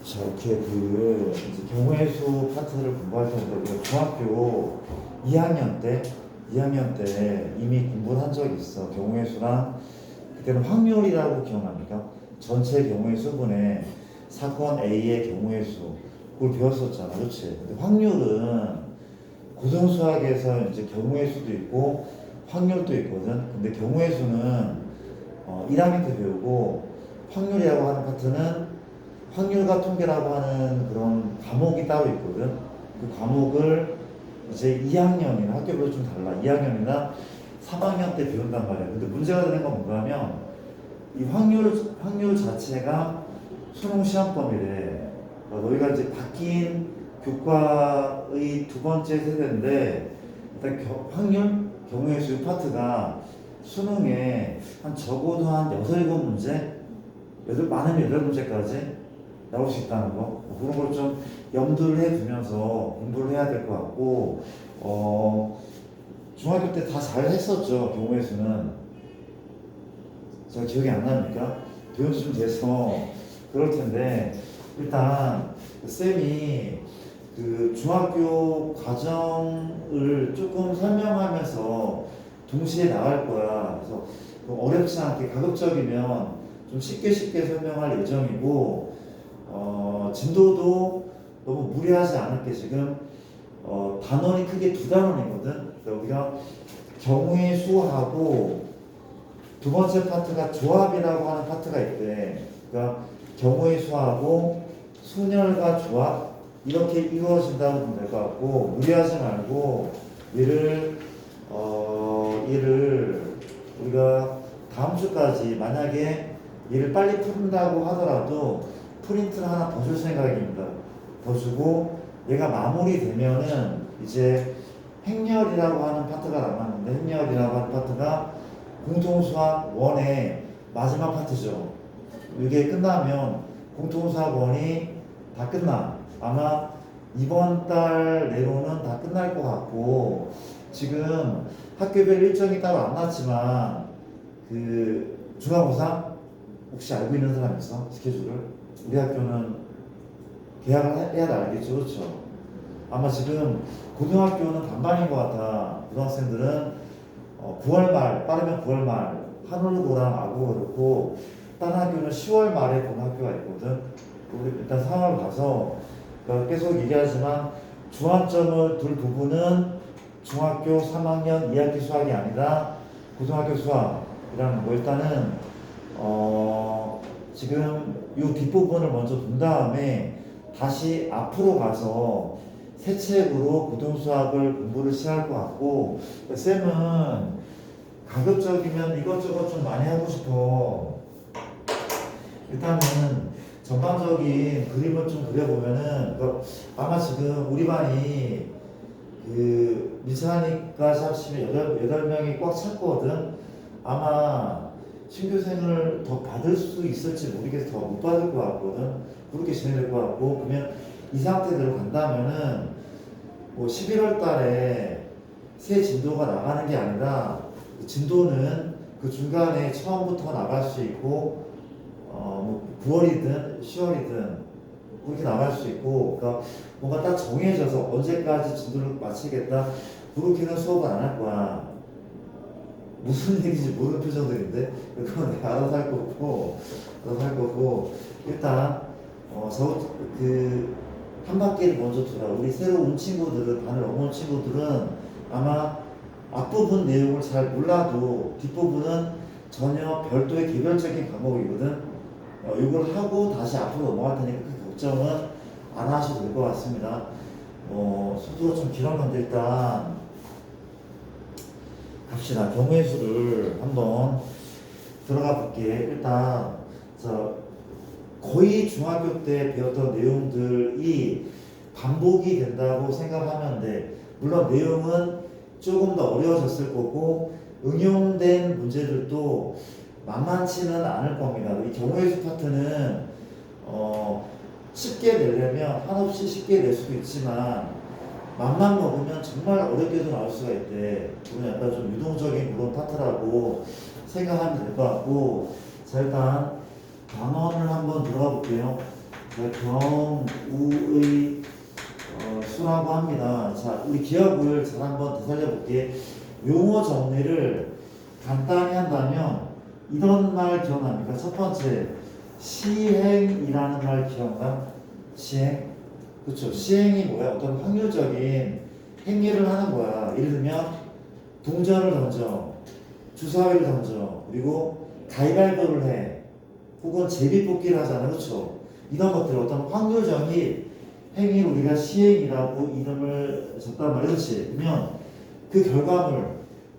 자, 이렇게 이제 경우의 수 파트를 공부할 때부터 우리가 중학교 2학년 때 이미 공부를 한 적이 있어. 경우의 수랑 그때는 확률이라고 기억납니까? 전체 경우의 수분에 사건 A의 경우의 수 그걸 배웠었잖아, 그렇지? 근데 확률은 고등수학에서 이제 경우의 수도 있고 확률도 있거든. 근데 경우의 수는 1학년 때 배우고 확률이라고 하는 파트는 확률과 통계라고 하는 그런 과목이 따로 있거든. 그 과목을 이제 2학년이나 학교별로 좀 달라. 2학년이나 3학년 때 배운단 말이야. 근데 문제가 되는 건 뭔가 하면 이 확률 자체가 수능 시험범위래. 너희가 이제 바뀐 교과의 두 번째 세대인데 일단 경우의 수 파트가 수능에 한 적어도 한 6, 7문제? 많으면 8문제까지 나올 수 있다는 거. 그런 걸 좀 염두를 해두면서 공부를 해야 될 것 같고, 중학교 때 다 잘 했었죠, 경우의 수는. 제가 기억이 안 납니까? 배운 지 좀 돼서 그럴 텐데, 일단, 쌤이 그 중학교 과정을 조금 설명하면서 동시에 나갈 거야. 그래서 어렵지 않게 가급적이면 좀 쉽게 설명할 예정이고, 진도도 너무 무리하지 않을게 지금 단원이 크게 두 단원이거든. 그러니까 우리가 경우의 수하고 두 번째 파트가 조합이라고 하는 파트가 있대. 그러니까 경우의 수하고 순열과 조합 이렇게 이루어진다고 보면 될 것 같고 무리하지 말고 얘를 우리가 다음 주까지 만약에 얘를 빨리 푼다고 하더라도 프린트를 하나 더 줄 생각입니다. 더 주고 얘가 마무리되면은 이제 행렬이라고 하는 파트가 남았는데 행렬이라고 하는 파트가 공통수학 1의 마지막 파트죠. 이게 끝나면 공통수학 1이 다 끝나. 아마 이번 달 내로는 다 끝날 것 같고 지금 학교별 일정이 따로 안 났지만 그 중간고사 혹시 알고 있는 사람 있어? 스케줄을? 우리 학교는 계약을 해야 알겠죠, 그렇죠? 아마 지금 고등학교는 반반인 것 같아. 고등학생들은 9월 말, 빠르면 9월 말 한울고랑 아고 그렇고 다른 학교는 10월 말에 고등학교가 있거든. 우리 일단 상황을 봐서 그러니까 계속 얘기하지만 중앙점을 둘 부분은 중학교 3학년 2학기 수학이 아니라 고등학교 수학이라는 거. 일단은 지금 이 뒷부분을 먼저 본 다음에 다시 앞으로 가서 새 책으로 고등수학을 공부를 시작할 것 같고 쌤은 가급적이면 이것저것 좀 많이 하고 싶어. 일단은 전반적인 그림을 좀 그려보면은 아마 지금 우리 반이 그 민찬이까지 합치면 8명이 꽉 찼거든. 아마 신규생을 더 받을 수 있을지 모르겠어. 더 못 받을 것 같거든. 그렇게 진행될 것 같고 그러면 이 상태대로 간다면은 뭐 11월 달에 새 진도가 나가는 게 아니라 그 진도는 그 중간에 처음부터 나갈 수 있고 뭐 9월이든 10월이든 그렇게 나갈 수 있고 그러니까 뭔가 딱 정해져서 언제까지 진도를 마치겠다 그렇게는 수업을 안 할 거야. 무슨 얘기인지 모르는 표정들인데 그건 내가 알아서 할 거고 일단 한 바퀴를 먼저 돌아. 우리 새로 온 친구들은 반을 넘어온 친구들은 아마 앞부분 내용을 잘 몰라도 뒷부분은 전혀 별도의 개별적인 과목이거든. 이걸 하고 다시 앞으로 넘어갈 테니까 그 걱정은 안 하셔도 될 것 같습니다. 속도가 좀 길었는데 일단 갑시다. 경우의 수를 한번 들어가 볼게. 일단 거의 중학교 때 배웠던 내용들이 반복이 된다고 생각하면 돼. 물론 내용은 조금 더 어려워졌을 거고 응용된 문제들도 만만치는 않을 겁니다. 이 경우의 수 파트는 쉽게 내려면 한없이 쉽게 낼 수도 있지만 맘만 먹으면 정말 어렵게도 나올 수가 있대. 그건 약간 좀 유동적인 그런 파트라고 생각하면 될 것 같고 자 일단 단원을 한번 들어가 볼게요. 경우의 수라고 합니다. 자, 우리 기억을 잘 한번 되살려 볼게. 용어 정리를 간단히 한다면 이런 말 기억납니까? 첫 번째, 시행이라는 말 기억나? 시행. 그렇죠. 시행이 뭐야? 어떤 확률적인 행위를 하는 거야. 예를 들면 동전을 던져, 주사위를 던져, 그리고 가위바위보를 해, 혹은 제비뽑기를 하잖아. 그렇죠. 이런 것들 어떤 확률적인 행위를 우리가 시행이라고 이름을 줬단 말이야. 그렇지. 그러면 그 결과물,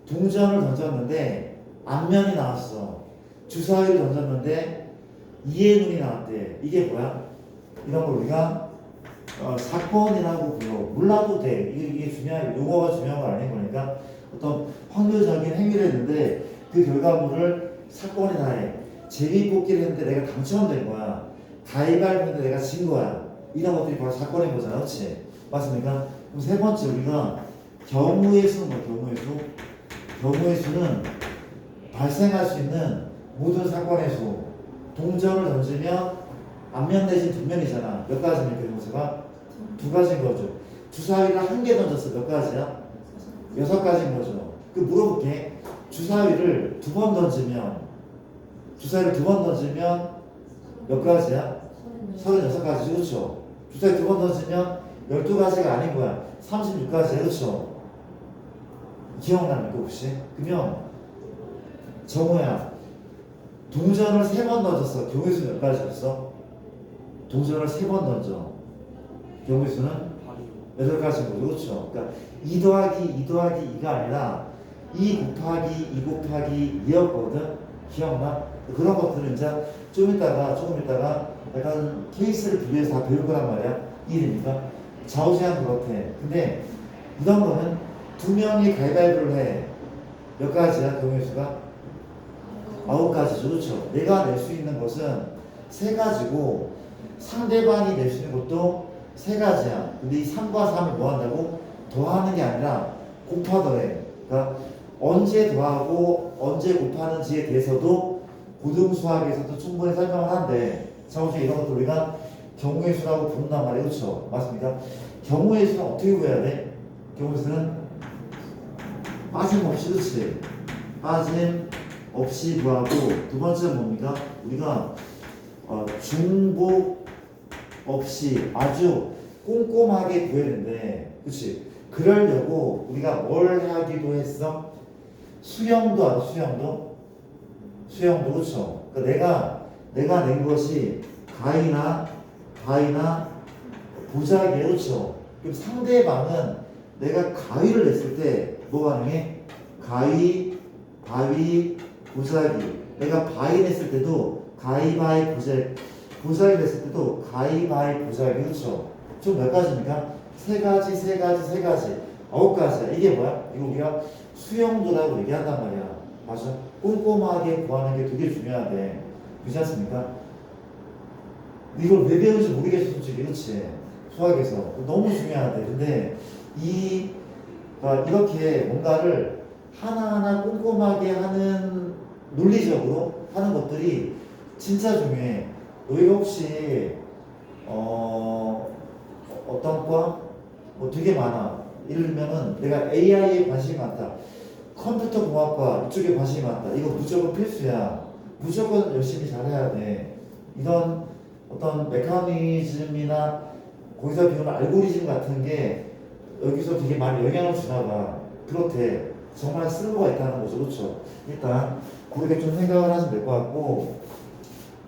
동전을 던졌는데 앞면이 나왔어. 주사위를 던졌는데 이의 눈이 나왔대. 이게 뭐야? 이런 걸 우리가 사건이라고 불러. 몰라도 돼. 이게 중요한, 용어가 중요한 건 아닌 거니까 어떤 확률적인 행위를 했는데 그 결과물을 사건이라 해. 제비뽑기를 했는데 내가 당첨된 거야. 가위바위보 했는데 내가 진 거야. 이런 것들이 바로 사건인 거잖아. 그렇지? 맞습니까? 그럼 세 번째 우리가 경우의 수는 뭐 경우의 수? 경우의 수는 발생할 수 있는 모든 사건의 수. 동전을 던지면 앞면 내진 뒷면이잖아. 몇 가지입니까? 경우수가? 두 가지인 거죠. 주사위를 한 개 던졌어. 몇 가지야? 6가지인 거죠. 그 물어볼게. 주사위를 두 번 던지면 몇 가지야? 36가지. 그렇죠. 주사위 두 번 던지면 12가지가 아닌 거야. 36가지야. 그렇죠. 기억납니까 혹시? 그러면 정우야, 동전을 3번 던졌어. 경우의 수는 몇 가지였어? 동전을 3번 던져. 경우의 수는 8가지인 거죠. 그렇죠. 그러니까 2 더하기 2 더하기 2가 아니라 2 곱하기 2 곱하기 2였거든. 기억나? 그런 것들은 이제 조금 있다가 약간 케이스를 비교해서 다 배울 거란 말이야. 이해됩니까? 좌우제한 그렇대. 근데 이런 거는 두 명이 가위바위보를 해. 몇 가지야? 경우의 수가? 9가지죠. 그렇죠. 내가 낼 수 있는 것은 3가지고 상대방이 낼 수 있는 것도 3가지야. 근데 이 3과 3을 뭐 한다고? 더하는 게 아니라 곱하더래. 그러니까 언제 더하고 언제 곱하는지에 대해서도 고등수학에서도 충분히 설명을 한대. 자우지 이런 것도 우리가 경우의 수라고 부른단 말이에요. 그렇죠? 맞습니까? 경우의 수는 어떻게 구해야 돼? 경우의 수는 빠짐없이. 그렇지? 빠짐없이 구하고, 두 번째는 뭡니까? 우리가 중복 없이 아주 꼼꼼하게 구해야 되는데, 그렇지? 그러려고 우리가 뭘 하기도 했어? 수형도 알아? 수형도 그렇죠? 그러니까 내가 낸 것이 가위나 보자기예요. 그렇죠? 그럼 상대방은 내가 가위를 냈을 때 뭐 가능해? 가위, 바위, 보자기. 내가 바위 냈을 때도 가위바위 보자기 냈을 때도 가위바위 보자기. 그렇죠? 총 몇 가지입니까? 3가지, 9가지야. 이게 뭐야? 이거 우리가 수용도라고 얘기한단 말이야. 맞아? 꼼꼼하게 구하는 게 되게 중요하대. 그렇지 않습니까? 이걸 왜 배우는지 모르겠어, 솔직히. 그렇지? 수학에서. 너무 중요하대. 근데 이렇게 뭔가를 하나하나 꼼꼼하게 하는, 논리적으로 하는 것들이 진짜 중요해. 너희가 혹시 어떤 과? 뭐 되게 많아. 예를 들면은 내가 AI에 관심이 많다. 컴퓨터 공학과 이쪽에 관심이 많다. 이거 무조건 필수야. 무조건 열심히 잘해야 돼. 이런 어떤 메커니즘이나 거기서 배우는 알고리즘 같은 게 여기서 되게 많이 영향을 주나 봐. 그렇대. 정말 쓸모가 있다는 거죠. 그렇죠? 일단 그렇게 좀 생각을 하시면 될 것 같고,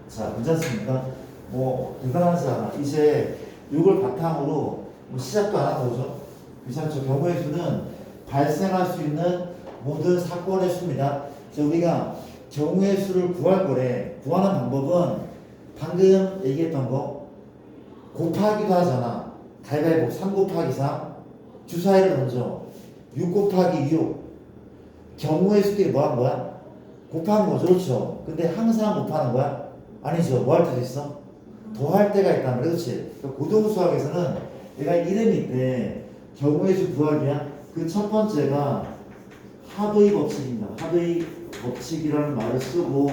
자, 괜찮습니까? 뭐 대단하지 않아. 이제 이걸 바탕으로 뭐 시작도 안 한 거죠. 괜찮죠? 경우의 수는 발생할 수 있는 모든 사건의 수입니다. 우리가 경우의 수를 구할 거래. 구하는 방법은 방금 얘기했던 거 곱하기도 하잖아. 가위바위보 3 곱하기 3, 주사위를 던져 6 곱하기 6. 경우의 수끼리 뭐 한 거야? 곱한 거죠. 그렇죠? 근데 항상 곱하는 거야? 아니죠. 뭐 할 때도 있어? 더 할 때가 있단 말이야. 그렇지? 그러니까 고등수학에서는 내가 이름이 있대. 경우의 수 구하기야. 그 첫 번째가 합의 법칙입니다. 합의 법칙이라는 말을 쓰고,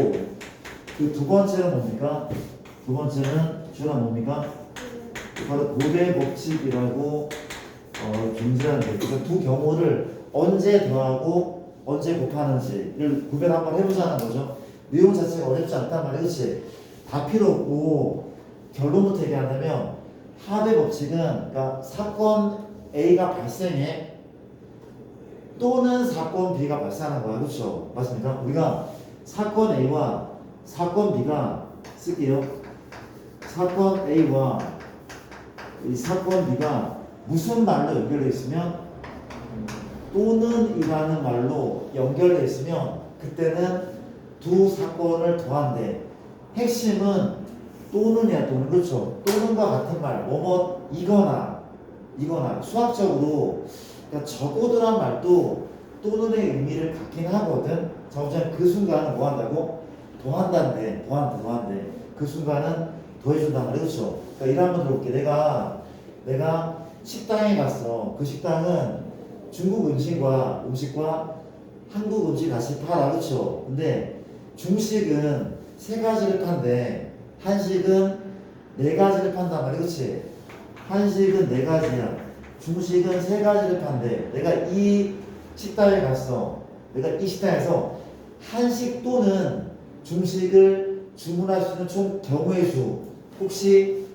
그 두 번째는 뭡니까? 두 번째는 주어는 뭡니까? 바로 고대 법칙이라고 존재하는데 그래서 두 경우를 언제 더하고 언제 곱하는지를 구별 한번 해보자는 거죠. 내용 자체가 어렵지 않단 말이야, 그렇지? 다 필요 없고 결론부터 얘기한다면 합의 법칙은 그러니까 사건 A가 발생해 또는 사건 B가 발생하는 거야, 그렇죠? 맞습니까? 우리가 사건 A와 사건 B가 쓸게요. 사건 A와 이 사건 B가 무슨 말로 연결되어 있으면 또는 이라는 말로 연결되어 있으면 그때는 두 사건을 더한대. 핵심은 또는이야, 또는. 그렇죠? 또는과 같은 말, 뭐뭐 이거나 수학적으로 그러니까 적어도란 말도 또는의 의미를 갖긴 하거든. 자, 우선 그 순간은 뭐 한다고? 더한다는데, 더한대. 그 순간은 더해준단 말이야, 그렇죠? 그러니까 이런 한번 들어볼게. 내가 식당에 갔어. 그 식당은 중국 음식과 한국 음식 같이 팔아, 그렇죠? 근데 중식은 세 가지를 판대. 한식은 네 가지를 판단 말이야, 그렇지? 한식은 네 가지야. 중식은 세 가지를 판대. 내가 이 식당에 갔어. 내가 이 식당에서 한식 또는 중식을 주문할 수 있는 총 경우의 수 혹시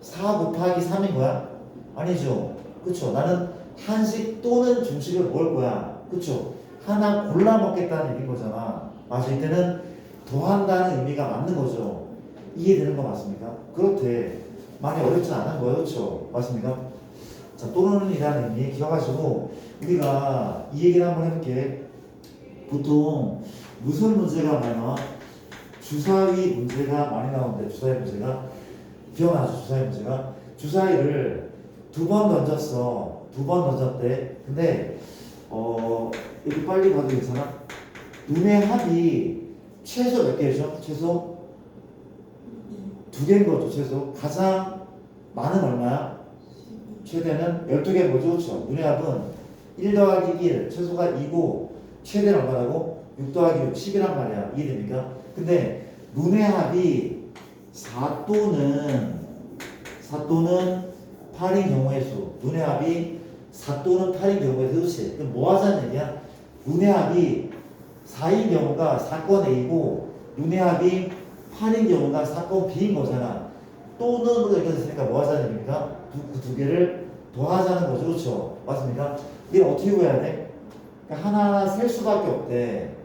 4 곱하기 3인 거야? 아니죠. 그쵸? 나는 한식 또는 중식을 먹을 거야. 그쵸? 하나 골라 먹겠다는 얘기인 거잖아. 맞아. 이때는 더한다는 의미가 맞는 거죠. 이해되는 거 맞습니까? 그렇대. 많이 어렵지 않은 거예요. 그쵸? 맞습니까? 자, 또는이라는 의미 기억하시고 우리가 이 얘기를 한번 해볼게. 보통 무슨 문제가 많이 나와? 주사위 문제가 많이 나오는데 주사위 문제가 기억나죠? 주사위 문제가 주사위를 두 번 던졌어. 두 번 던졌대. 근데 여기 빨리 봐도 괜찮아? 눈의 합이 최소 몇 개죠? 최소 두 개인 거죠. 최소 가장 많은 얼마야? 최대는 12개인 거죠. 그렇죠? 눈의 합은 1 더하기 1 최소가 2고 최대는 얼마라고? 6 더하기 6 10이란 말이야. 이해됩니까? 근데 눈의 합이 4 또는 8인 경우의 수. 눈의 합이 4 또는 8인 경우의 수. 그렇지? 그럼 뭐 하자는 얘기야? 눈의 합이 4인 경우가 사건 A고 눈의 합이 8인 경우가 사건 B인 거잖아. 또는으로 연결됐으니까 뭐 하자는 얘기입니까? 그 두 개를 더하자는 거죠. 그렇죠? 맞습니까? 이걸 어떻게 구해야 돼? 그러니까 하나하나 셀 수밖에 없대.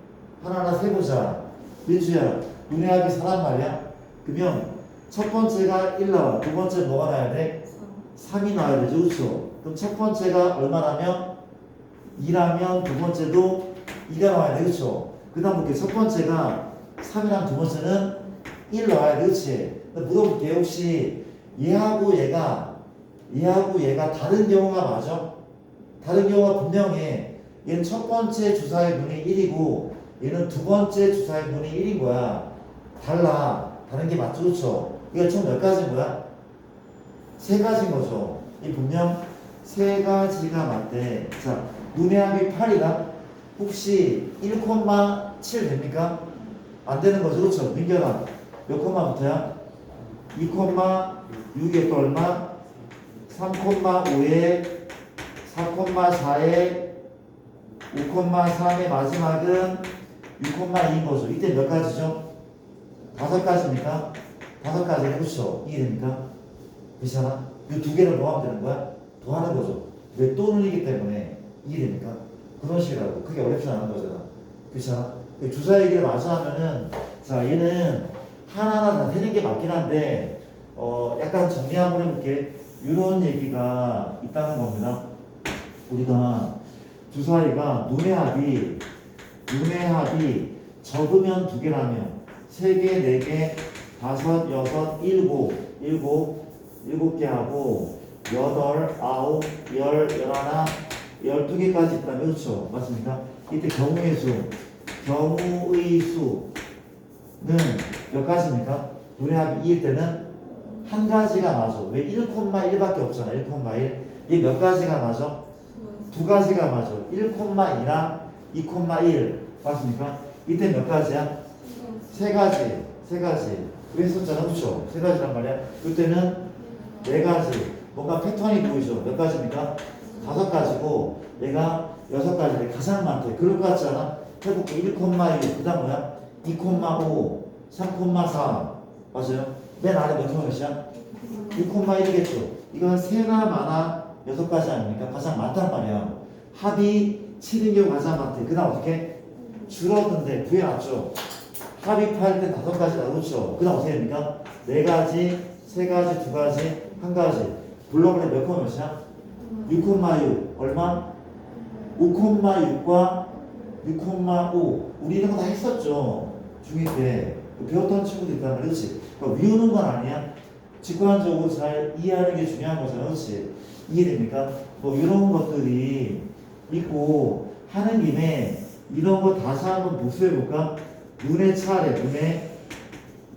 하나하나 세보자. 민수야, 눈의 합이 4란 말이야? 그러면 첫 번째가 1 나와. 두 번째 뭐가 나와야 돼? 3이 나와야 되죠. 그렇죠? 그럼 첫 번째가 얼마라면? 2라면 두 번째도 2가 나와야 돼. 그렇죠? 그 다음 볼게. 첫 번째가 3이라면 두 번째는 1 나와야 돼. 그렇지? 물어볼게. 혹시 얘하고 얘가 다른 경우가 맞아? 다른 경우가 분명해. 얘는 첫 번째 주사의 분이 1이고 얘는 두 번째 주사의 분이 1인 거야. 달라. 다른 게 맞죠? 그렇죠? 이게 총 몇 가지인 거야? 세 가지인 거죠. 이 분명 세 가지가 맞대. 자, 눈의 합이 8이다. 혹시 1,7 됩니까? 안 되는 거죠. 그렇죠? 민경아, 몇 콤마부터야? 2,6에 또 얼마? 3,5에 4,4에 5,3의 마지막은 6,2인 거죠. 이때 몇 가지죠? 5가지입니까? 5가지. 그렇죠? 이해됩니까? 그렇잖아? 이 두 개를 뭐 하면 되는 거야? 더하는 거죠. 왜 또는이기 때문에. 이해됩니까? 그런 식이라고. 그게 어렵지 않은 거잖아. 그렇잖아? 주사 얘기를 마저 하면은 자, 얘는 하나하나 다 되는 게 맞긴 한데 약간 정리 한번 해볼게. 이런 얘기가 있다는 겁니다. 우리가 주사위가 눈의 합이 적으면 2개라면 3개, 4개, 5, 6, 7개 하고 8, 9, 10, 11, 12개까지 있다면 그렇죠? 맞습니까? 이때 경우의 수는 몇 가지입니까? 눈의 합이 2일 때는 한 가지가 맞아. 왜 1,1밖에 없잖아. 1,1. 이게 몇 가지가 맞아? 두 가지가 맞아. 1,2랑 2,1. 맞습니까? 이때 몇 가지야? 세 가지. 그랬었잖아, 그쵸? 세 가지란 말이야. 그때는 네 가지. 뭔가 패턴이 보이죠? 몇 가지입니까? 다섯 가지고, 얘가 여섯 가지인데 가장 많대. 그럴 것 같지 않아? 해볼게. 1,1. 그 다음 뭐야? 2,5, 3,4. 맞아요? 맨 아래 몇 몇이야? 6,1이겠죠? 이건 세나 많아 여섯 가지 아닙니까? 가장 많단 말이야. 합이 7인 경우 가장 많대. 그 다음 어떻게? 줄어든데 구해놨죠? 합입할 때 다섯 가지 나오죠. 그 다음 어떻게 됩니까? 네 가지, 세 가지, 두 가지, 한 가지. 불러버려 몇 콤마 몇이야? 6,6. 얼마? 5,6과 6,5. 우리 이런 거 다 했었죠. 중2 때. 배웠던 친구도 있단 말이야. 그렇지? 그러니까 외우는 건 아니야. 직관적으로 잘 이해하는 게 중요한 거잖아. 그렇지? 이해됩니까? 뭐 이런 것들이 있고 하는 김에 이런 거 다시 한번 복수해볼까? 눈의 차례, 눈의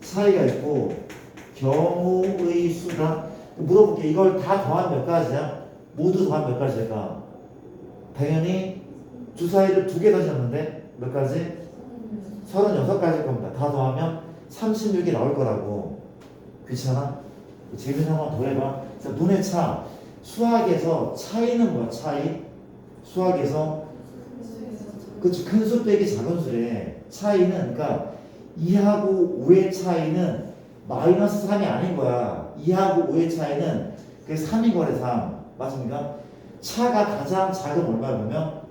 차이가 있고 경우의 수다. 물어볼게. 이걸 다 더하면 몇 가지야? 모두 더하면 몇 가지일까? 당연히 주사위를 두 개 더셨는데 몇 가지? 36가지일 겁니다. 다 더하면 36이 나올 거라고. 그렇잖아? 재밌는 한번 더 해봐. 자, 눈의 차. 수학에서 차이는 뭐야? 차이? 수학에서 그치, 큰 수 빼기 작은 수래. 차이는 그러니까 2하고 5의 차이는 마이너스 3이 아닌 거야. 2하고 5의 차이는 그게 3인 거래. 3. 맞습니까? 차가 가장 작은 얼마를 보면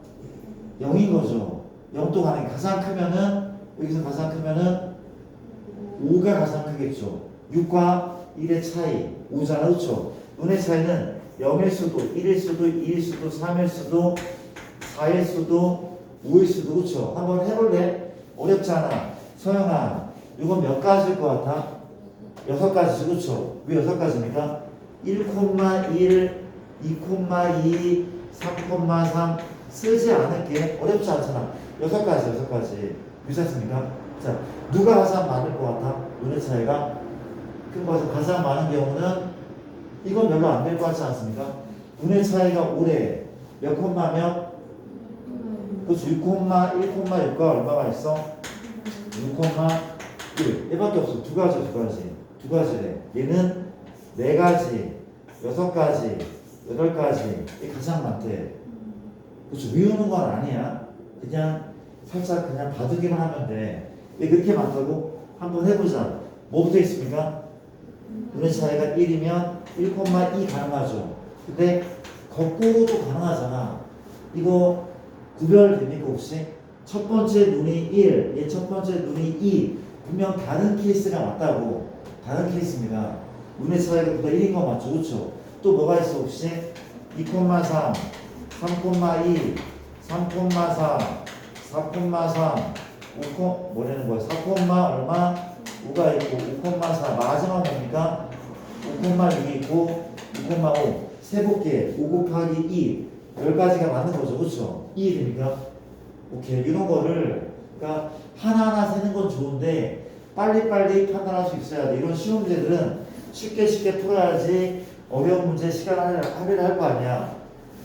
0인 거죠. 0도 가는 게 가장 크면은 여기서 가장 크면은 5가 가장 크겠죠. 6과 1의 차이 5잖아. 그렇죠? 눈의 차이는 0일 수도 1일 수도 2일 수도 3일 수도 4일 수도 5일 수도. 그렇죠? 한번 해볼래? 어렵지 않아. 서영아, 이건 몇 가지일 것 같아? 6가지지. 그렇죠? 왜 6가지입니까? 1,1, 2,2, 3,3 쓰지 않을게. 어렵지 않잖아. 6가지, 6가지. 괜찮습니까? 자, 누가 가장 많을 것 같아? 눈의 차이가? 큰 거에서 가장 많은 경우는 이건 별로 안 될 것 같지 않습니까? 눈의 차이가 올해 몇 콤마면? 그렇죠. 6,1,6과 얼마가 있어? 6,1. 얘밖에 없어. 두 가지, 두 가지. 두 가지래. 얘는 네 가지, 6가지, 8가지. 이게 가장 많대. 그렇죠. 외우는 건 아니야. 그냥 살짝 그냥 봐두기만 하면 돼. 왜 그렇게 많다고? 한번 해보자. 뭐부터 있습니까? 눈의 차이가 1이면 1,2 가능하죠. 근데 거꾸로도 가능하잖아. 이거 구별됩니까 혹시? 첫 번째 눈이 1, 얘 첫 번째 눈이 2. 분명 다른 케이스가 맞다고. 다른 케이스입니다. 눈의 차이가 보다 1인 거 맞죠? 그렇죠? 또 뭐가 있어 혹시? 2,3, 3,2, 3,4, 4,3, 5, 뭐라는 거야? 4, 얼마? 5가 있고 5,4 마지막 뭡니까? 5,6이 있고 6,5 세볼게. 5 곱하기 2 10가지가 맞는 거죠. 그렇죠? 이해됩니까? 오케이. 이런 거를 그러니까 하나하나 세는 건 좋은데 빨리빨리 판단할 수 있어야 돼. 이런 쉬운 문제들은 쉽게 풀어야지 어려운 문제 시간 할애를 할 거 아니야.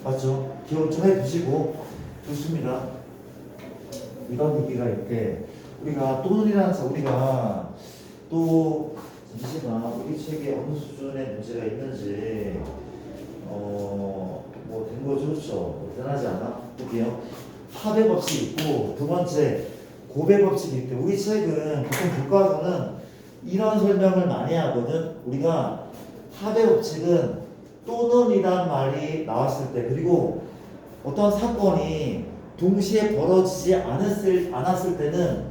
맞죠? 기억 좀 해두시고. 좋습니다. 이런 얘기가 있대. 우리가 또는이라는 우리가 또 잠시만 우리 책에 어느 수준의 문제가 있는지 뭐 된 거죠. 그렇죠? 대단하지 않아? 볼게요. 합의 법칙이 있고 두 번째 곱의 법칙이 있대. 우리 책은 보통 교과서는 이런 설명을 많이 하거든. 우리가 합의 법칙은 또는이란 말이 나왔을 때 그리고 어떤 사건이 동시에 벌어지지 않았을 때는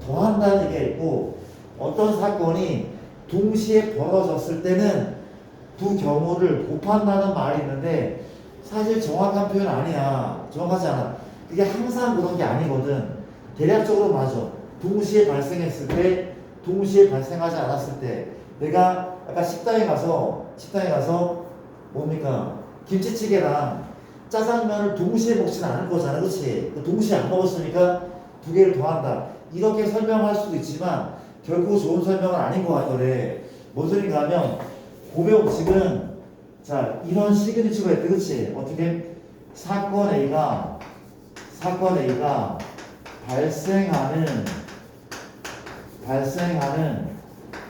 더한다는 얘기가 있고 어떤 사건이 동시에 벌어졌을 때는 두 경우를 곱한다는 말이 있는데 사실 정확한 표현 아니야. 정확하지 않아. 그게 항상 그런 게 아니거든. 대략적으로 맞아. 동시에 발생했을 때, 동시에 발생하지 않았을 때. 내가 아까 식당에 가서 뭡니까? 김치찌개랑 짜장면을 동시에 먹지는 않을 거잖아. 그치? 동시에 안 먹었으니까 두 개를 더한다. 이렇게 설명할 수도 있지만 결코 좋은 설명은 아닌 것 같더래. 뭔 소린가 하면 곱의 법칙은 자 이런 시그니처가 있대. 그치? 어떻게? 사건 A가 발생하는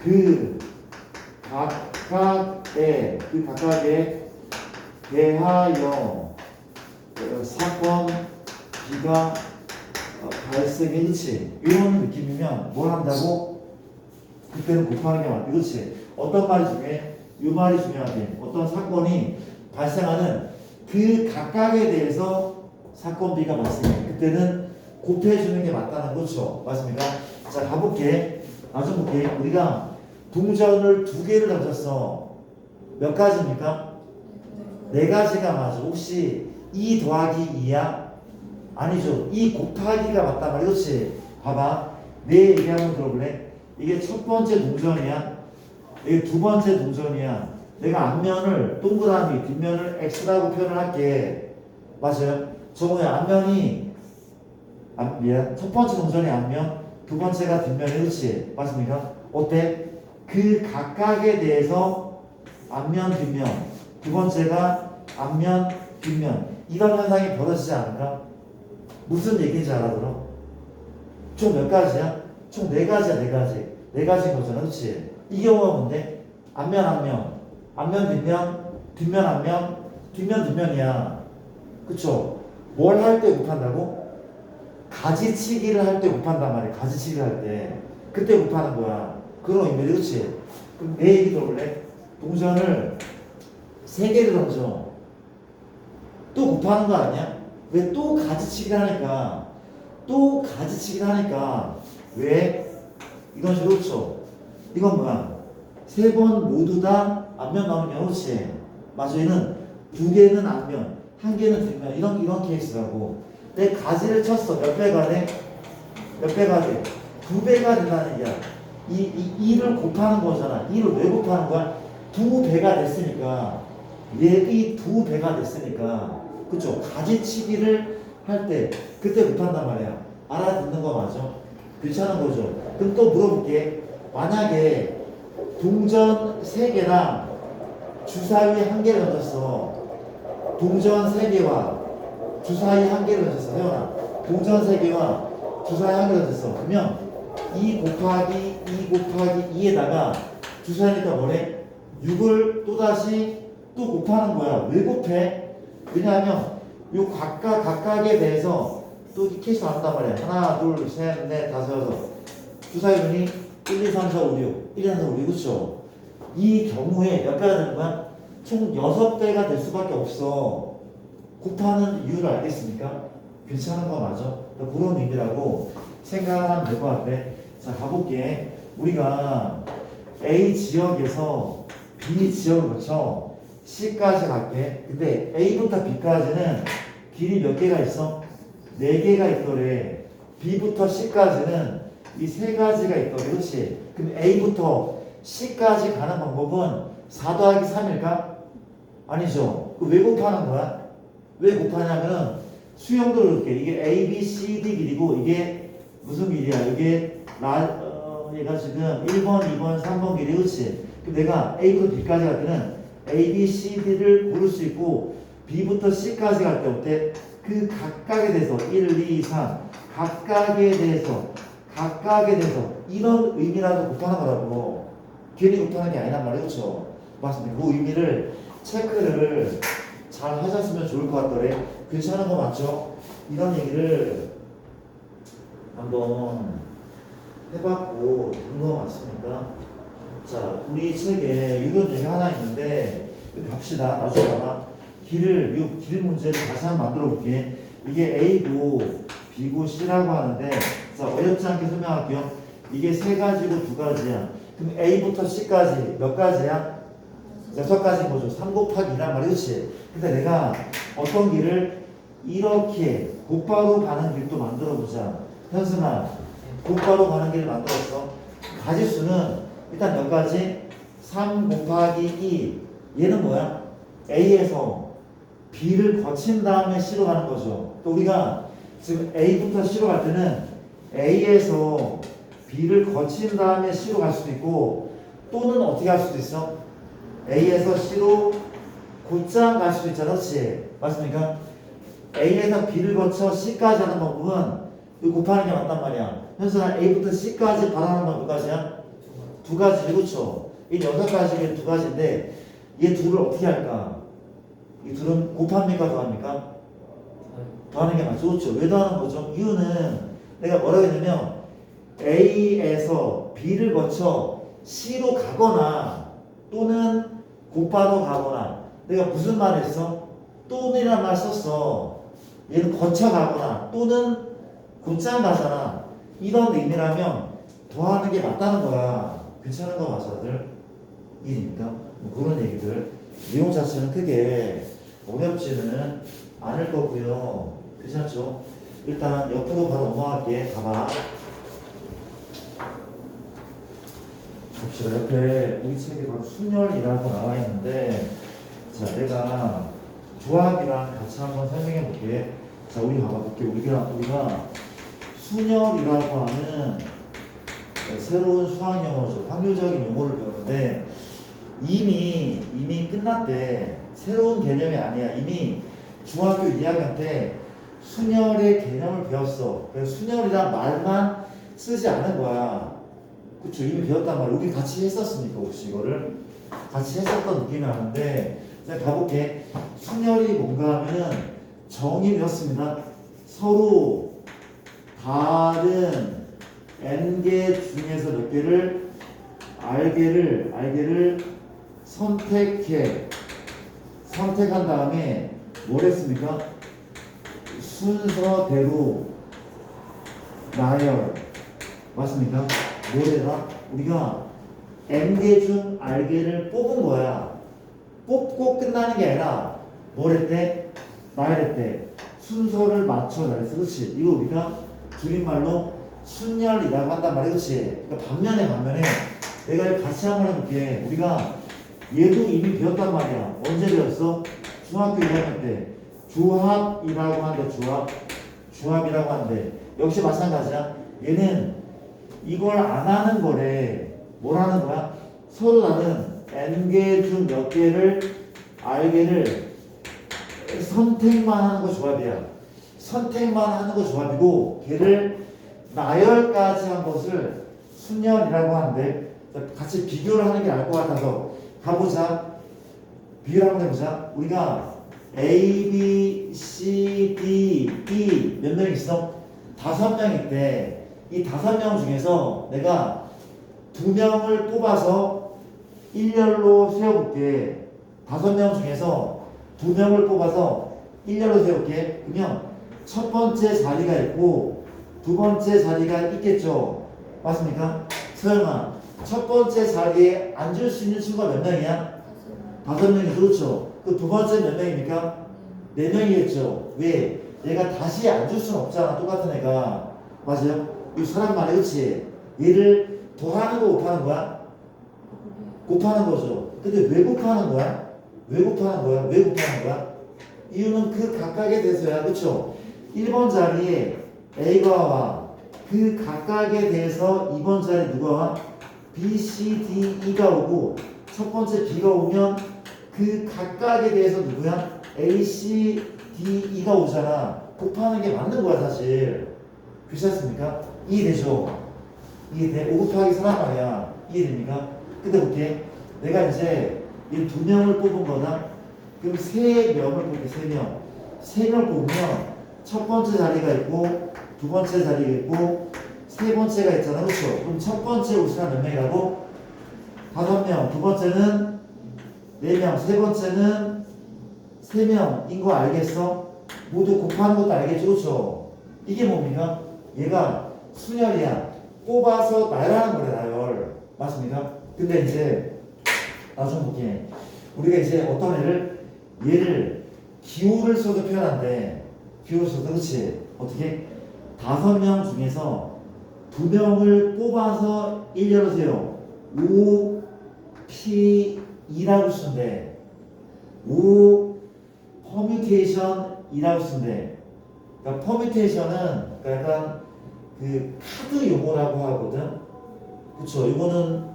그 각각에 대하여 사건 B가 발생해. 그렇지? 이런 느낌이면 뭘 한다고? 그때는 곱하는 게 맞다. 그렇지? 어떤 말이 중요해? 이 말이 중요하대. 어떤 사건이 발생하는 그 각각에 대해서 사건 B가 발생해. 그때는 곱해주는 게 맞다는 거죠. 맞습니까? 자, 가볼게. 나좀 볼게. 우리가 동전을 2개를 던졌어. 몇 가지입니까? 4가지가 맞아. 혹시 2 더하기 2야? 아니죠. 2 곱하기가 맞단 말이야. 그렇지? 봐봐. 내 얘기 한번 들어볼래? 이게 첫 번째 동전이야. 이게 두 번째 동전이야. 내가 앞면을 동그라미, 뒷면을 X라고 표현을 할게. 맞아요? 저 뭐야? 앞면이 미안. 첫 번째 동전이 앞면, 두 번째가 뒷면이. 그렇지? 맞습니까? 어때? 그 각각에 대해서 앞면, 뒷면, 두 번째가 앞면, 뒷면, 이런 현상이 벌어지지 않을까? 무슨 얘기인지 알아들어? 총 몇 가지야? 총 4가지야. 4가지. 4가지인 거잖아. 그렇지? 이 경우가 뭔데? 앞면, 앞면, 앞면, 뒷면, 뒷면, 앞면, 뒷면, 뒷면이야. 그쵸? 뭘 할 때 곱한다고? 가지치기를 할 때 곱한단 말이야. 가지치기를 할 때. 그때 곱하는 거야. 그런 의미지. 그치? 그럼 내 얘기 들어볼래? 동전을 3개를 던져. 또 곱하는 거 아니야? 왜 또 가지치기를 하니까? 또 가지치기를 하니까. 왜? 이건 식으로. 그렇죠? 이건 뭐야? 3번 모두 다 앞면 나오면 그렇지? 맞아. 얘는 2개는 앞면, 1개는 뒷면. 이런 케이스라고. 내 가지를 쳤어. 몇 배가 돼? 몇 배가 돼? 2배가 된다는 얘기야. 이 2를 곱하는 거잖아. 2를 왜 곱하는 거야? 2배가 됐으니까. 얘이 2배가 됐으니까. 그쵸? 가지치기를 할 때, 그때 곱한단 말이야. 알아듣는 거 맞아? 괜찮은 거죠? 그럼 또 물어볼게. 만약에 동전 3개랑 주사위 1개를 던졌어. 동전 3개와 주사위 1개를 던졌어. 혜원아. 동전 3개와 주사위 1개를 던졌어. 그러면 2 곱하기 2에다가 주사위니까 뭐래? 6을 또다시 또 곱하는 거야. 왜 곱해? 왜냐하면 요 각각에 대해서 또 이 케이스 나온단 말이야. 하나, 둘, 셋, 넷, 다섯, 여섯. 주사위분이 1, 2, 3, 4, 5, 6. 1, 2, 3, 4, 5, 6. 그쵸? 이 경우에 몇 배가 되는 거야? 총 6배가 될 수밖에 없어. 곱하는 이유를 알겠습니까? 괜찮은 거 맞아? 그런 의미라고 생각하면 될 것 같아. 자, 가볼게. 우리가 A 지역에서 B 지역을 거쳐 C까지 갈게. 근데 A부터 B까지는 길이 몇 개가 있어? 4개가 있더래. B부터 C까지는 이 3가지가 있더래. 그렇지? 그럼 A부터 C까지 가는 방법은 4 더하기 3일까? 아니죠. 왜 곱하는 거야? 왜 곱하냐면 수형도를 이렇게 이게 A, B, C, D 길이고 이게 무슨 길이야? 이게 얘가 지금 1번, 2번, 3번 길이. 그렇지? 그럼 내가 A부터 B까지 갈 때는 A, B, C, D를 고를 수 있고 B부터 C까지 갈 때 어때? 그 각각에 대해서 1, 2, 3 각각에 대해서 이런 의미라도 곱하는 거라고. 괜히 곱하는 게 아니란 말이에요. 그렇죠? 맞습니다. 그 의미를 체크를 잘 하셨으면 좋을 것 같더래. 괜찮은 거 맞죠? 이런 얘기를 한번 해봤고 그런 거 맞습니까? 자, 우리 책에 이런 얘기 하나 있는데 갑시다. 나중에 봐봐. 길 문제를 다시 한번 만들어 볼게. 이게 A고 B고 C라고 하는데 자, 어렵지 않게 설명할게요. 이게 3가지고 2가지야. 그럼 A부터 C까지 몇 가지야? 6가지인 거죠. 3 곱하기 2란 말이지. 근데 내가 어떤 길을 이렇게 곧바로 가는 길도 만들어 보자. 현승아, 곧바로 가는 길을 만들었어. 가지수는 일단 몇 가지? 3 곱하기 2. 얘는 뭐야? A에서 B를 거친 다음에 C로 가는 거죠. 또 우리가 지금 A부터 C로 갈 때는 A에서 B를 거친 다음에 C로 갈 수도 있고 또는 어떻게 할 수도 있어? A에서 C로 곧장 갈 수도 있잖아. 그렇지? 맞습니까? A에서 B를 거쳐 C까지 하는 방법은 이거 곱하는 게 맞단 말이야. 현수가 A부터 C까지 바라는 방법까지야? 두 가지, 그렇죠? 이 여섯 가지면 두 가지인데 얘 둘을 어떻게 할까? 이 둘은 곱합니까 더합니까? 더하는 게 맞죠, 그렇죠? 왜 더하는 거죠? 이유는 내가 뭐라고 했냐면 A에서 B를 거쳐 C로 가거나 또는 곱하러 가거나 내가 무슨 말을 했어? 또는이란 말 썼어. 얘는 거쳐 가거나 또는 곧장 가잖아. 이런 의미라면 더하는 게 맞다는 거야. 괜찮은 거 맞아, 다들? 이해됩니까? 뭐 그런 얘기들. 내용 자체는 크게 어렵지는 않을 거고요. 괜찮죠? 일단 옆으로 바로 넘어갈게. 가봐. 봅시다. 옆에 우리 책에 바로 순열이라고 나와 있는데, 자, 내가 조합이랑 같이 한번 설명해 볼게. 자, 우리 봐봐 볼게. 우리가 순열이라고 하는 새로운 수학 용어죠. 확률적인 용어를 배우는데 이미 끝났대. 새로운 개념이 아니야. 이미 중학교 2학년 때 순열의 개념을 배웠어. 그래서 순열이란 말만 쓰지 않은 거야. 그쵸? 이미 배웠단 말이야. 우리 같이 했었으니까 혹시 이거를 같이 했었던 느낌이 나는데 자, 가볼게. 순열이 뭔가 하면 정의 배웠습니다. 서로 다른 n개 중에서 몇 개를 알개를 선택한 다음에 뭘 했습니까? 순서대로 나열 맞습니까? 뭐래라? 우리가 n개 중 알개를 뽑은 거야. 뽑고 끝나는 게 아니라 뭘 했대? 나열했대. 순서를 맞춰 나열했어. 그렇지? 이거 우리가 줄임말로 순열이라고 한단 말이야. 그렇지? 그러니까 반면에 내가 이거 같이 한번 해볼게. 우리가 얘도 이미 배웠단 말이야. 언제 배웠어? 중학교 2학년 때 조합이라고 하는데 조합이라고 하는데 역시 마찬가지야. 얘는 이걸 안 하는 거래. 뭘 하는 거야? 서로 다른 n개 중 몇 개를 알개를 선택만 하는 거 조합이야. 선택만 하는 거 조합이고 걔를 나열까지 한 것을 순열이라고 하는데 같이 비교를 하는 게 나을 것 같아서 가보자. 비교를 한번 해보자. 우리가 A, B, C, D, E 몇 명 있어? 5명 있대. 이 5명 중에서 내가 2명을 뽑아서 일렬로 세워볼게. 5명 중에서 2명을 뽑아서 일렬로 세울게. 그러면 첫 번째 자리가 있고 두 번째 자리가 있겠죠. 맞습니까? 서영아, 첫 번째 자리에 앉을 수 있는 친구가 몇 명이야? 5명이. 그렇죠. 그 두 번째 몇 명입니까? 4명이겠죠. 왜? 얘가 다시 앉을 수는 없잖아. 똑같은 애가. 맞아요? 이 사람 말이 그렇지. 얘를 더하는 거 곱하는 거야? 곱하는 거죠. 근데 왜 곱하는 거야? 왜 곱하는 거야? 이유는 그 각각에 대해서야. 그쵸? 1번 자리에 A가 와. 그 각각에 대해서 2번 자리에 누가 와? B, C, D, E가 오고 첫 번째 B가 오면 그 각각에 대해서 누구야? A, C, D, E가 오잖아. 곱하는 게 맞는 거야 사실. 그렇지 않습니까? 이해되죠? 이해돼? 5 곱하기 4란 말이야. 이해됩니까? 근데 볼게. 내가 이제 이 2명을 뽑은 거다. 그럼 3명을 뽑게. 3명 뽑으면 첫 번째 자리가 있고 두 번째 자리가 있고 세 번째가 있잖아. 그렇죠? 그럼 첫 번째 올 사람 몇 명이라고? 5명. 두 번째는 4명. 세 번째는 3명인 거 알겠어? 모두 곱하는 것도 알겠죠? 그렇죠? 이게 뭡니까? 얘가 순열이야. 뽑아서 나열하는 거래. 나열. 맞습니까? 근데 이제 나좀 볼게. 우리가 이제 어떤 얘를 기호를 써도 표현한대. 기호를 써도. 그렇지? 어떻게? 5명 중에서 2명을 뽑아서 일렬로 세요. O, P, E라고 쓴대. O, 퍼뮤테이션이라고 쓴대. 그러니까 퍼뮤테이션은 그러니까 약간 그 카드 용어라고 하거든. 그쵸? 이거는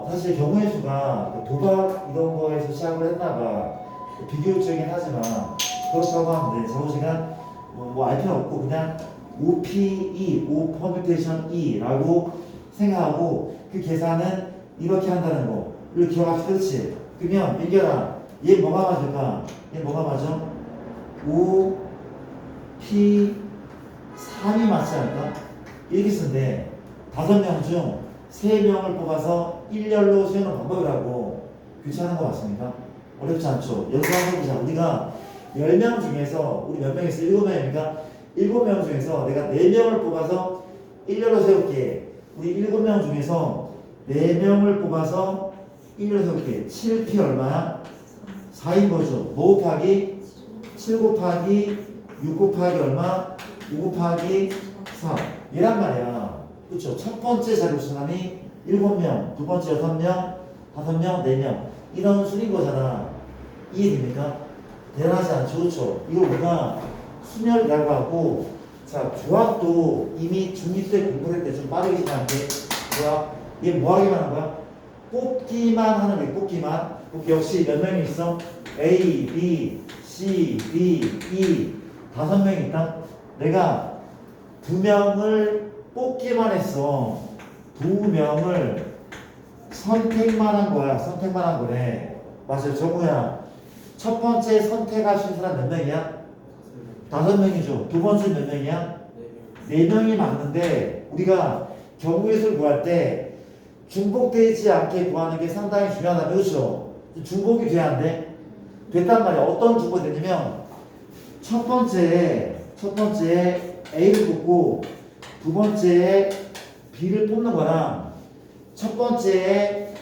사실 경우의 수가 도박 이런 거에서 시작을 했나봐. 비교적이긴 하지만 그렇다고 하는데 저우지간 뭐 알 필요 없고 그냥 OPE, O 퍼뮤테이션 E라고 생각하고 그 계산은 이렇게 한다는 거. 이거 기억합시다. 그렇지? 그러면 민결아, 얘 뭐가 맞을까? 얘 뭐가 맞아? 5, P, 3이 맞지 않을까? 이렇게 쓰는데 5명 중 3명을 뽑아서 일렬로 세우는 방법이라고 괜찮은 거 맞습니까? 어렵지 않죠? 여기서 한번 보자. 우리가 10명 중에서 우리 몇 명 있어? 7명이니까 7명 중에서 내가 4명을 뽑아서 일렬로 세울게. 우리 7명 중에서 4명을 뽑아서 일렬로 세울게. 7P 얼마야? 4인 거죠. 뭐 곱하기 7 곱하기 6 곱하기 얼마? 5 곱하기 4. 얘란 말이야. 그쵸? 첫 번째 자료수만이 7명, 두 번째 6명, 5명, 4명. 이런 순인 거잖아. 이해됩니까? 대단하지 않죠? 그쵸? 이거 우리가 순열이라고 하고, 자, 조합도 이미 중2 때 공부할 때 좀 빠르게 지나는데, 조합. 얘 뭐 하기만 한 거야? 뽑기만 하는 거야, 뽑기만. 역시 몇 명이 있어? A, B, C, D, E. 5명이 있다? 내가 2명을 뽑기만 했어. 2명을 선택만 한 거야. 선택만 한 거네. 맞아요. 정우야. 첫 번째 선택하신 사람 몇 명이야? 5명이죠. 두 번째 몇 명이야? 4명이 맞는데 우리가 경우의 수를 구할 때 중복되지 않게 구하는 게 상당히 중요하다. 그렇죠? 중복이 돼야 안 돼? 됐단 말이야. 어떤 중복이 되냐면 첫 번째에 A를 뽑고 두 번째에 B를 뽑는 거랑 첫 번째에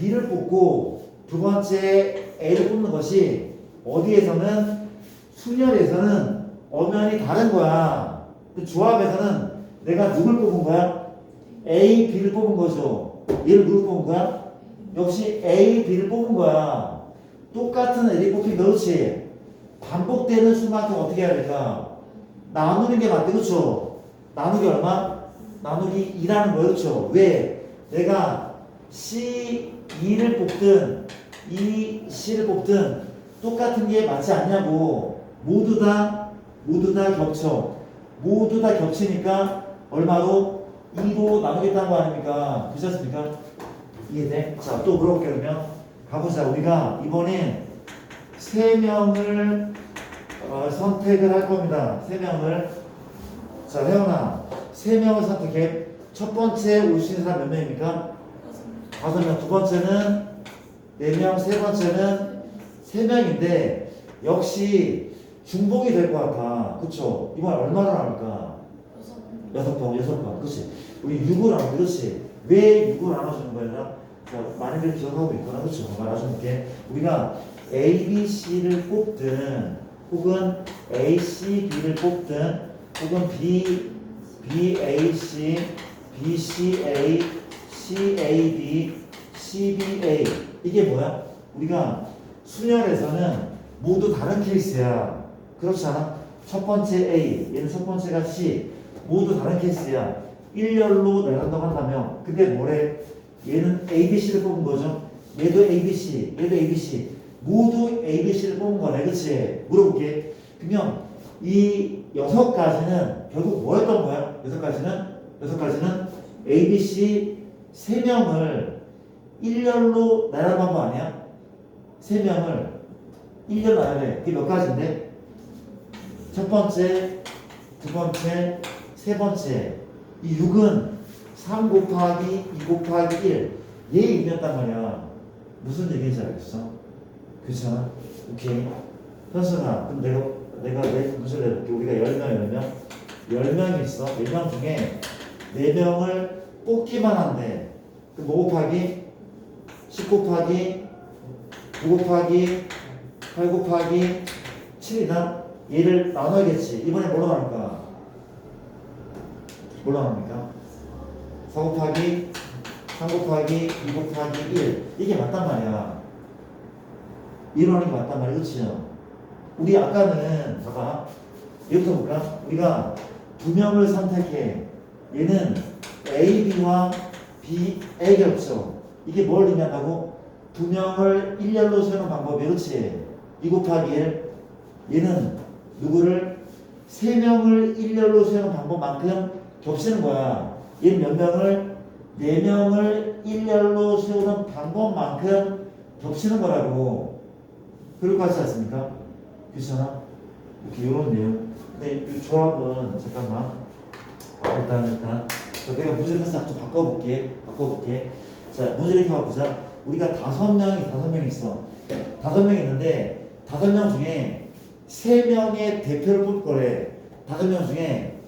B를 뽑고 두 번째에 A를 뽑는 것이 어디에서는 순열에서는 엄연히 다른 거야. 그 조합에서는 내가 누굴 뽑은 거야? A, B를 뽑은 거죠. 얘를 누굴 뽑은 거야? 역시 A, B를 뽑은 거야. 똑같은 L이 뽑힌 거 그렇지? 반복되는 수만큼 어떻게 해야 될까? 나누는 게 맞대. 그렇죠? 나누기 얼마? 나누기 2라는 거예요. 그렇죠? 왜? 내가 C2를 뽑든 C를 뽑든 똑같은 게 맞지 않냐고. 모두 다 겹쳐. 모두 다 겹치니까 얼마로? 2로 나누겠다는 거 아닙니까? 그렇지 않습니까? 이해돼? 자, 또 물어볼게. 그러면 가보자. 우리가 이번엔 3명을 선택을 할 겁니다. 3명을. 자, 혜원아. 3명을 선택해. 첫 번째 올 수 있는 사람 몇 명입니까? 5명. 두 번째는 4명. 세 번째는 3명인데 역시 중복이 될 것 같아. 그쵸? 이번 얼마나 나올까? 6번. 그치? 우리 6을 나눠. 그렇지? 왜 6을 나눠주는 거야? 많이들 기억하고 있구나. 그쵸? 나눠줄게. 우리가 A, B, C를 뽑든 혹은 A, C, B를 뽑든 혹은 B, A, C, B, C, A, C, A, B, C, B, A. 이게 뭐야? 우리가 순열에서는 모두 다른 케이스야. 그렇지 않아? 첫 번째 A, 얘는 첫 번째가 C. 모두 다른 케이스야. 일렬로 나간다고 한다면, 근데 뭐래? 얘는 A, B, C를 뽑은 거죠. 얘도 A, B, C, 얘도 A, B, C. 모두 A, B, C를 뽑은 거네. 그치? 물어볼게. 그러면 이 6가지는 결국 뭐였던 거야? 6가지는 A, B, C 3명을 일렬로 나열한 거 아니야? 3명을 일렬로 나열해. 그게 몇 가지인데? 첫 번째, 두 번째, 세 번째. 이 6은 3 곱하기 2 곱하기 1. 얘 의미였단 말이야. 무슨 얘기인지 알겠어? 그렇잖아? 오케이. 현수아, 그럼 내가 내 문제를 내볼게. 우리가 10명이면 10명이 있어. 4명 중에 4명을 뽑기만 한대. 그럼 뭐 곱하기? 10 곱하기 9 곱하기 8 곱하기 7이다. 얘를 나눠야겠지. 이번에 뭘로 나눌까? 뭘로 나눕니까? 4 곱하기 3 곱하기 2 곱하기 1. 이게 맞단 말이야. 이러는 게 맞단 말이야. 그치요? 우리 아까는 봐봐. 여기서 볼까? 우리가 2명을 선택해. 얘는 A, B와 B, A가 없죠. 이게 뭘 의미한다고? 2명을 일렬로 세우는 방법이. 그렇지? 2 곱하기 1. 얘는 누구를? 3명을 일렬로 세우는 방법만큼 겹치는 거야. 얘는 몇 명을? 4명을 일렬로 세우는 방법만큼 겹치는 거라고. 그럴 것 같지 않습니까? 그렇잖아? 이렇게 이런 내용. 근데 이 조합은 잠깐만. 일단 내가 문제를 싹 좀 바꿔볼게. 자, 문제를 이렇게 바꾸자. 우리가 5명이 있어. 5명이 있는데 5명 중에 3명의 대표를 뽑을 거래. 5명 중에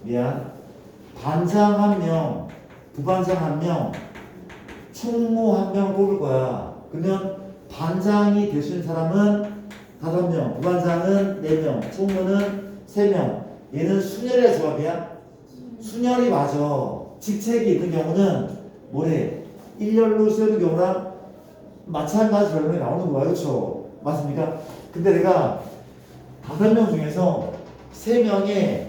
반장 1명, 부반장 1명, 총무 1명 뽑을 거야. 그러면 반장이 될 수 있는 사람은 5명, 부반장은 4명, 총무는 3명. 얘는 순열의 조합이야? 순열이 맞아. 직책이 있는 경우는 뭐래? 일렬로 세우는 경우랑 마찬가지 결론이 나오는 거야. 그렇죠? 맞습니까? 근데 내가 5명 중에서 3명의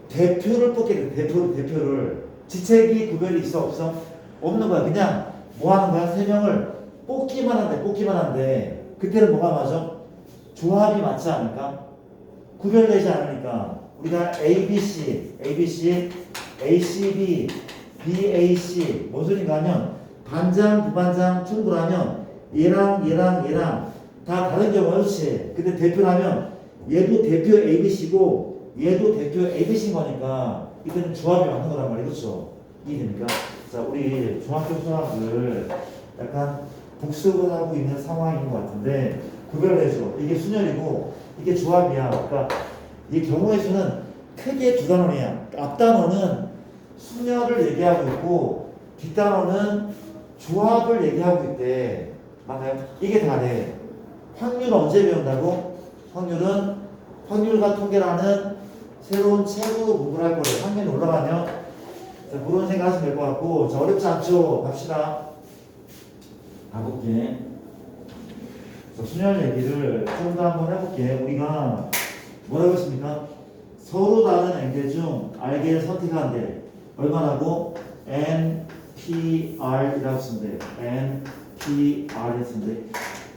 대표를 뽑게 돼. 대표를. 직책이 구별이 있어 없어? 없는 거야. 그냥 뭐 하는 거야? 3명을 뽑기만 한대. 그때는 뭐가 맞아? 조합이 맞지 않을까? 구별되지 않으니까 우리가 ABC, ACB, BAC 뭔 소린가 하면 반장, 부반장, 총무라면 얘랑 다 다른 경우가 그렇지. 근데 대표라면 얘도 대표 ABC고 얘도 대표 ABC인 거니까 이때는 조합이 맞는 거란 말이에요. 그렇죠? 이해됩니까? 자, 우리 중학교 수학을 약간 복습을 하고 있는 상황인 것 같은데 구별해줘. 이게 순열이고 이게 조합이야. 그러니까 이 경우의 수는 크게 2단원이야. 앞단원은 순열을 얘기하고 있고 뒷단원은 조합을 얘기하고 있대. 맞나요? 이게 다래. 확률은 언제 배운다고? 확률은 확률과 통계라는 새로운 책으로 공부를 할 거예요. 확률이 올라가면 그런 생각 하시면 될 것 같고. 자, 어렵지 않죠? 갑시다. 가볼게. 순열 얘기를 좀 더 한번 해볼게. 우리가 뭐라고 했습니까? 서로 다른 앵글 중 알게를 선택하는데 얼마나고? NPR이라고 쓰는데 NPR이라고 쓰는데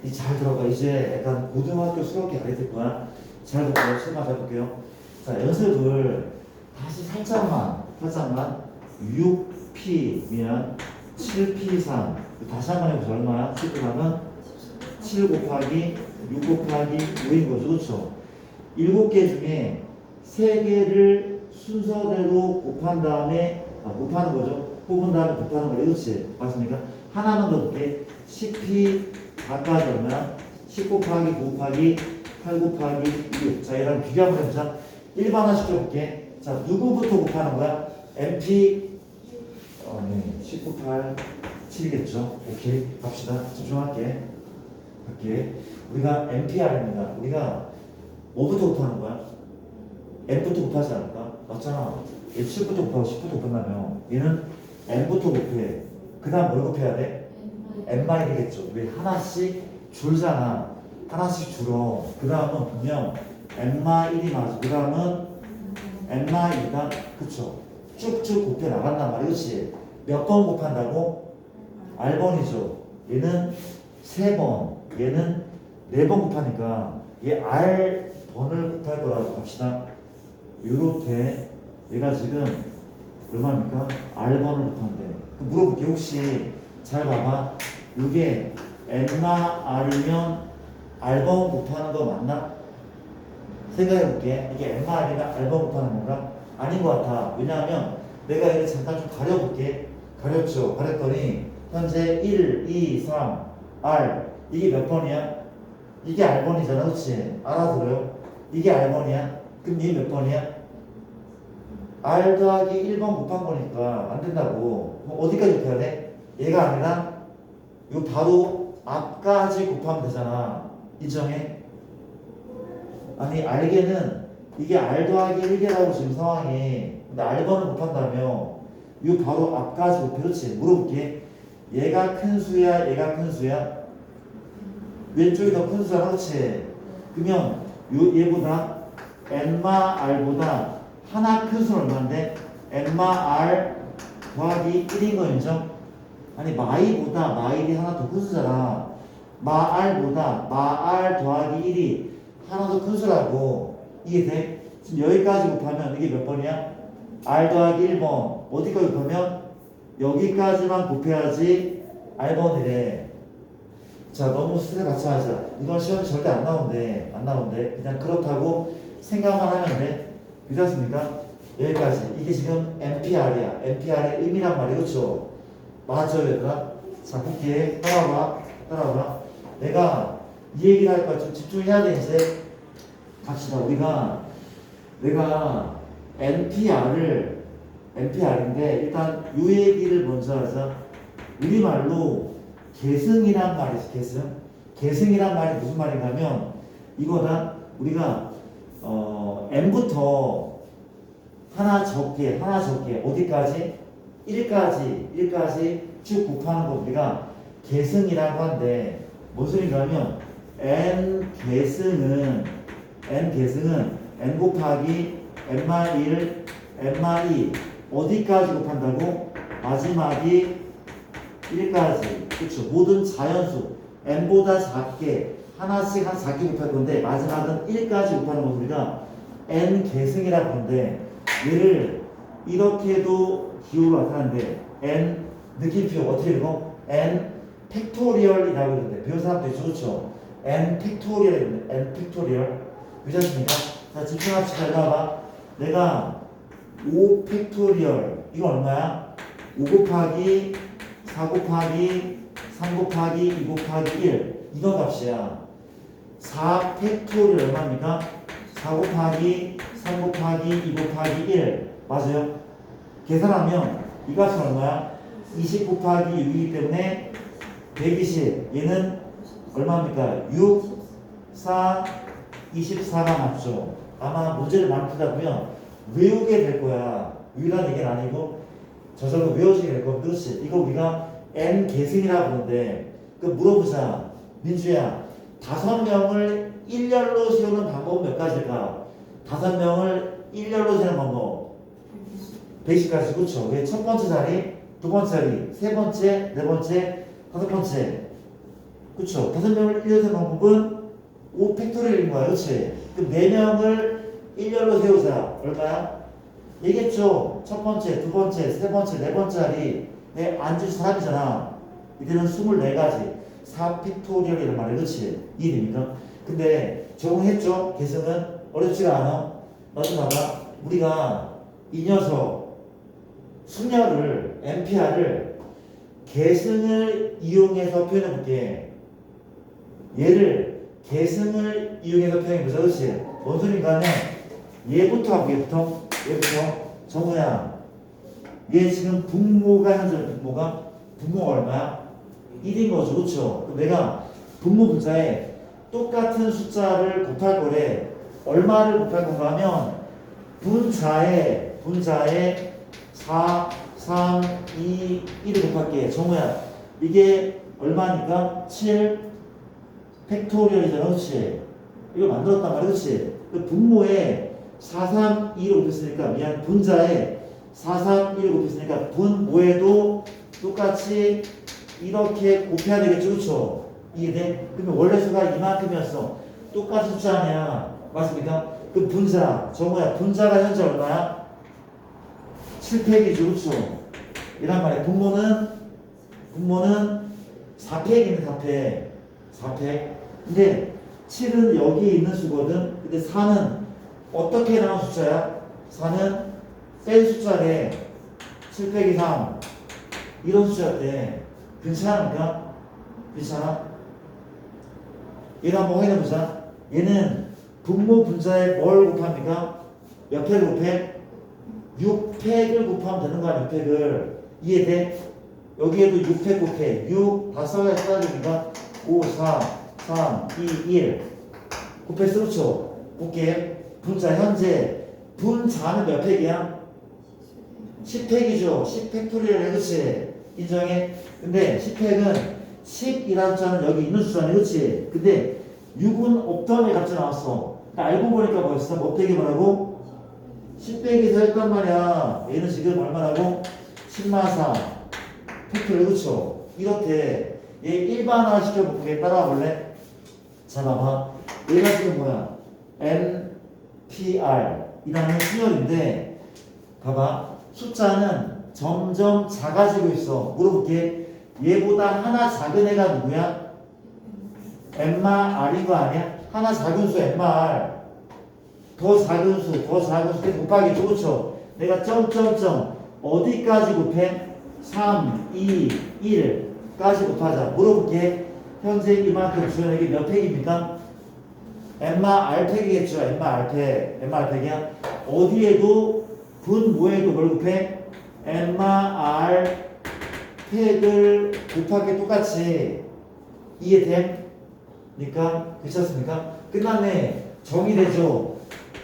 이 잘 들어가. 이제 약간 고등학교 수학이 가르칠 거야. 잘 듣고요. 실마 해볼게요. 자, 연습을 다시 살짝만 6P 7P3 다시 한번 해보자. 얼마야? 7P3은 7 곱하기 6 곱하기 5인 거죠. 그렇죠? 7개 중에 3개를 순서대로 곱한 다음에 곱하는 거죠. 뽑은 다음에 곱하는 거예요. 그렇지? 맞습니까? 하나만 더 볼게. 10P 각각이 얼마야? 10 곱하기 9 곱하기 8 곱하기 6. 자, 얘랑 비교 한번 해보자. 1번 하나 시켜볼게. 자, 누구부터 곱하는 거야? MP 19, 8, 7이겠죠? 오케이. 갑시다. 집중할게. 우리가 NPR입니다. 우리가 뭐부터 곱하는 거야? N부터 곱하지 않을까? 맞잖아. 얘 7부터 곱하고 10부터 곱한다며. 얘는 N부터 곱해. 그 다음 뭘 곱해야 돼? N-겠죠. 왜? 하나씩 줄잖아. 하나씩 줄어. 그 다음은 분명 N-1이 맞아. 그 다음은 N-2가 그쵸? 쭉쭉 곱해 나간단 말이야. 그치? 몇 번 곱한다고? R번이죠. 얘는 3번. 얘는 4번 곱하니까 얘 R번을 곱할 거라고 합시다. 요렇게 얘가 지금 얼마입니까? R번을 곱한대. 물어볼게. 혹시 잘 봐봐. 이게 N마 R이면 R번 곱하는 거 맞나? 생각해볼게. 이게 N마 R이면 R번 곱하는 건가? 아닌 것 같아. 왜냐하면 내가 이거 잠깐 좀 가려볼게. 가렸죠? 가렸더니 현재 1, 2, 3, R 이게 몇 번이야? 이게 R번이잖아. 그렇지? 알아들어요? 이게 R번이야? 그럼 이게 몇 번이야? R 더하기 1번 곱한 거니까 안 된다고. 그럼 어디까지 곱해야 돼? 얘가 아니라 요 바로 앞까지 곱하면 되잖아. 인정해? 아니 R개는 이게 R 더하기 1개라고 지금 상황이. 근데 R번을 곱한다며 요 바로 앞까지 곱해. 그렇지? 물어볼게. 얘가 큰 수야? 얘가 큰 수야? 왼쪽이 더 큰 수야. 그렇지? 그러면 요 얘보다 N마 R보다 하나 큰 수는 얼마인데? N마 R 더하기 1인 거 인정? 아니 마이보다 마일이 하나 더 큰 수잖아. 마 R보다 마 R 더하기 1이 하나 더 큰 수라고. 이해돼? 지금 여기까지 곱하면 이게 몇 번이야? R 더하기 1번. 어디까지 곱하면? 여기까지만 곱해야지 R번이래. 자, 너무 스트레스 받지 마자. 이건 시험에 절대 안 나온대. 안 나온대. 그냥 그렇다고 생각만 하면 돼. 괜찮습니까? 여기까지. 이게 지금 NPR이야. NPR의 의미란 말이야. 그렇죠? 맞죠, 얘들아? 자, 볼게. 따라와. 따라와. 내가 이 얘기를 할 거야. 좀 집중해야 돼, 이제. 갑시다. 내가 NPR인데, 일단 이 얘기를 먼저 하자. 우리말로 계승이란 말이 있어, 계승. 계승이란 말이 무슨 말인가면, 이거다. 우리가, N부터 하나 적게, 어디까지? 1까지 쭉 곱하는 거 우리가 계승이라고 하는데, 뭔 소리인가 하면, N계승은 N 곱하기 N말 1, N말 2, 어디까지 곱한다고? 마지막이 1까지. 그렇죠. 모든 자연수 N보다 작게 하나씩 한 작게 곱할 건데 마지막은 1까지 곱하는 거 우리가 N계승이라고 하는데 얘를 이렇게도 기호로 나타나는데 N 느낌표 어떻게 읽어? N 팩토리얼이라고 그러는데 배운 사람도 있죠. 그렇죠. N 팩토리얼 N 팩토리얼 그렇습니까? 자 집중합시다. 이거 봐봐. 내가 5 팩토리얼 이거 얼마야? 5 곱하기 4 곱하기 3 곱하기 2 곱하기 1 이런 값이야. 4 팩토리얼 얼마입니까? 4 곱하기 3 곱하기 2 곱하기 1 맞아요? 계산하면 이 값은 얼마야? 20 곱하기 6이기 때문에 120 얘는 얼마입니까? 6, 4, 24가 맞죠? 아마 문제를 많이 풀다 보면 외우게 될 거야. 유일한 얘기는 아니고 저절로 외워지게 될 거야. 그렇지? 이거 우리가 N 계승이라고 하는데 그 물어보자. 민주야 5명을 일렬로 세우는 방법은 몇 가지일까? 5명을 일렬로 세우는 방법 120가지. 그렇죠? 왜 첫 번째 자리, 두 번째 자리, 세 번째, 네 번째, 다섯 번째. 그렇죠? 5명을 일렬로 세우는 방법은 5 팩토리얼인 거야. 그렇지? 그럼 4명을 일렬로 세우자. 얼마야? 얘기했죠? 첫 번째, 두 번째, 세 번째, 네 번째 자리에 앉을 사람이잖아. 이들은 24가지. 4 팩토리얼이란 말이야. 그렇지? 이해됩니까? 근데 적응했죠? 계승은 어렵지가 않아. 나좀 봐봐. 우리가 이 녀석 수녀를 NPR을 계승을 이용해서 표현해 볼게. 얘를 계승을 이용해서 표현해 보자. 그렇지? 뭔 소린가 하면 얘부터 하고 얘부터 정우야 얘 지금 분모가 현재 분모가 얼마야? 1인 거죠. 그렇죠? 그럼 내가 분모 분자에 똑같은 숫자를 곱할 거래. 얼마를 곱할 건가 하면 분자에 4, 3, 2, 1을 곱할게. 정우야 이게 얼마니까? 7 팩토리얼이잖아. 그렇지? 이거 만들었단 말이야. 그렇지? 그 분모에 4, 3, 2를 곱했으니까 분자에 4, 3, 1을 곱했으니까 분모에도 똑같이 이렇게 곱해야 되겠죠. 그렇죠? 이해돼? 그러면 원래 수가 이만큼이었어. 똑같은 숫자 아니야. 맞습니까? 그 분자 정우야 분자가 현재 얼마야? 7팩이죠. 그렇죠? 이란 말이야. 분모는 4팩이네. 4팩. 근데 7은 여기 있는 수거든. 근데 4는 어떻게 나온 숫자야? 4는 뺀 숫자래. 7 빼기 3 이런 숫자인데 괜찮습니까? 괜찮아? 얘를 한번 확인해보자. 얘는 분모 분자에 뭘 곱합니까? 몇 팩을 곱해? 6팩을 곱하면 되는 거야. 6팩을 이해돼? 여기에도 6팩 곱해. 6 다 써야 되니까 5, 4, 3, 2, 1 곱했어. 그렇죠? 볼게. 분자 현재 분자는 몇 팩이야? 10팩이죠. 10팩토리얼. 그렇지? 인정해? 근데 10팩은 10이라는 숫자는 여기 있는 숫자네. 그렇지? 근데 6은 없던 애 값이 나왔어. 그러니까 알고 보니까 벌써 몇 팩이 뭐라고? 10팩에서 했단 말이야. 얘는 지금 얼마라고? 10마사 팩토리얼. 그렇죠? 이렇게 얘 일반화 시켜볼게. 따라와 볼래? 자 봐봐. 얘가 지금 뭐야? NPR 이라는 수열인데 봐봐. 숫자는 점점 작아지고 있어. 물어볼게. 얘보다 하나 작은 애가 누구야? 엠마 R인 거 아니야? 하나 작은 수 엠마 R. 더 작은 수, 더 작은 수 곱하기 좋죠. 내가 점점점 어디까지 곱해? 3, 2, 1까지 곱하자. 물어볼게. 현재 이만큼 주연에게 몇 팩입니까? 엠마 R 팩이겠죠. 엠마 R 팩. 엠마 R 팩이야. 어디에도 분 뭐에도 뭘 곱해? 엠마 R 팩을 곱하기 똑같이 이해됨? 니까 괜찮습니까? 끝났네. 정의되죠.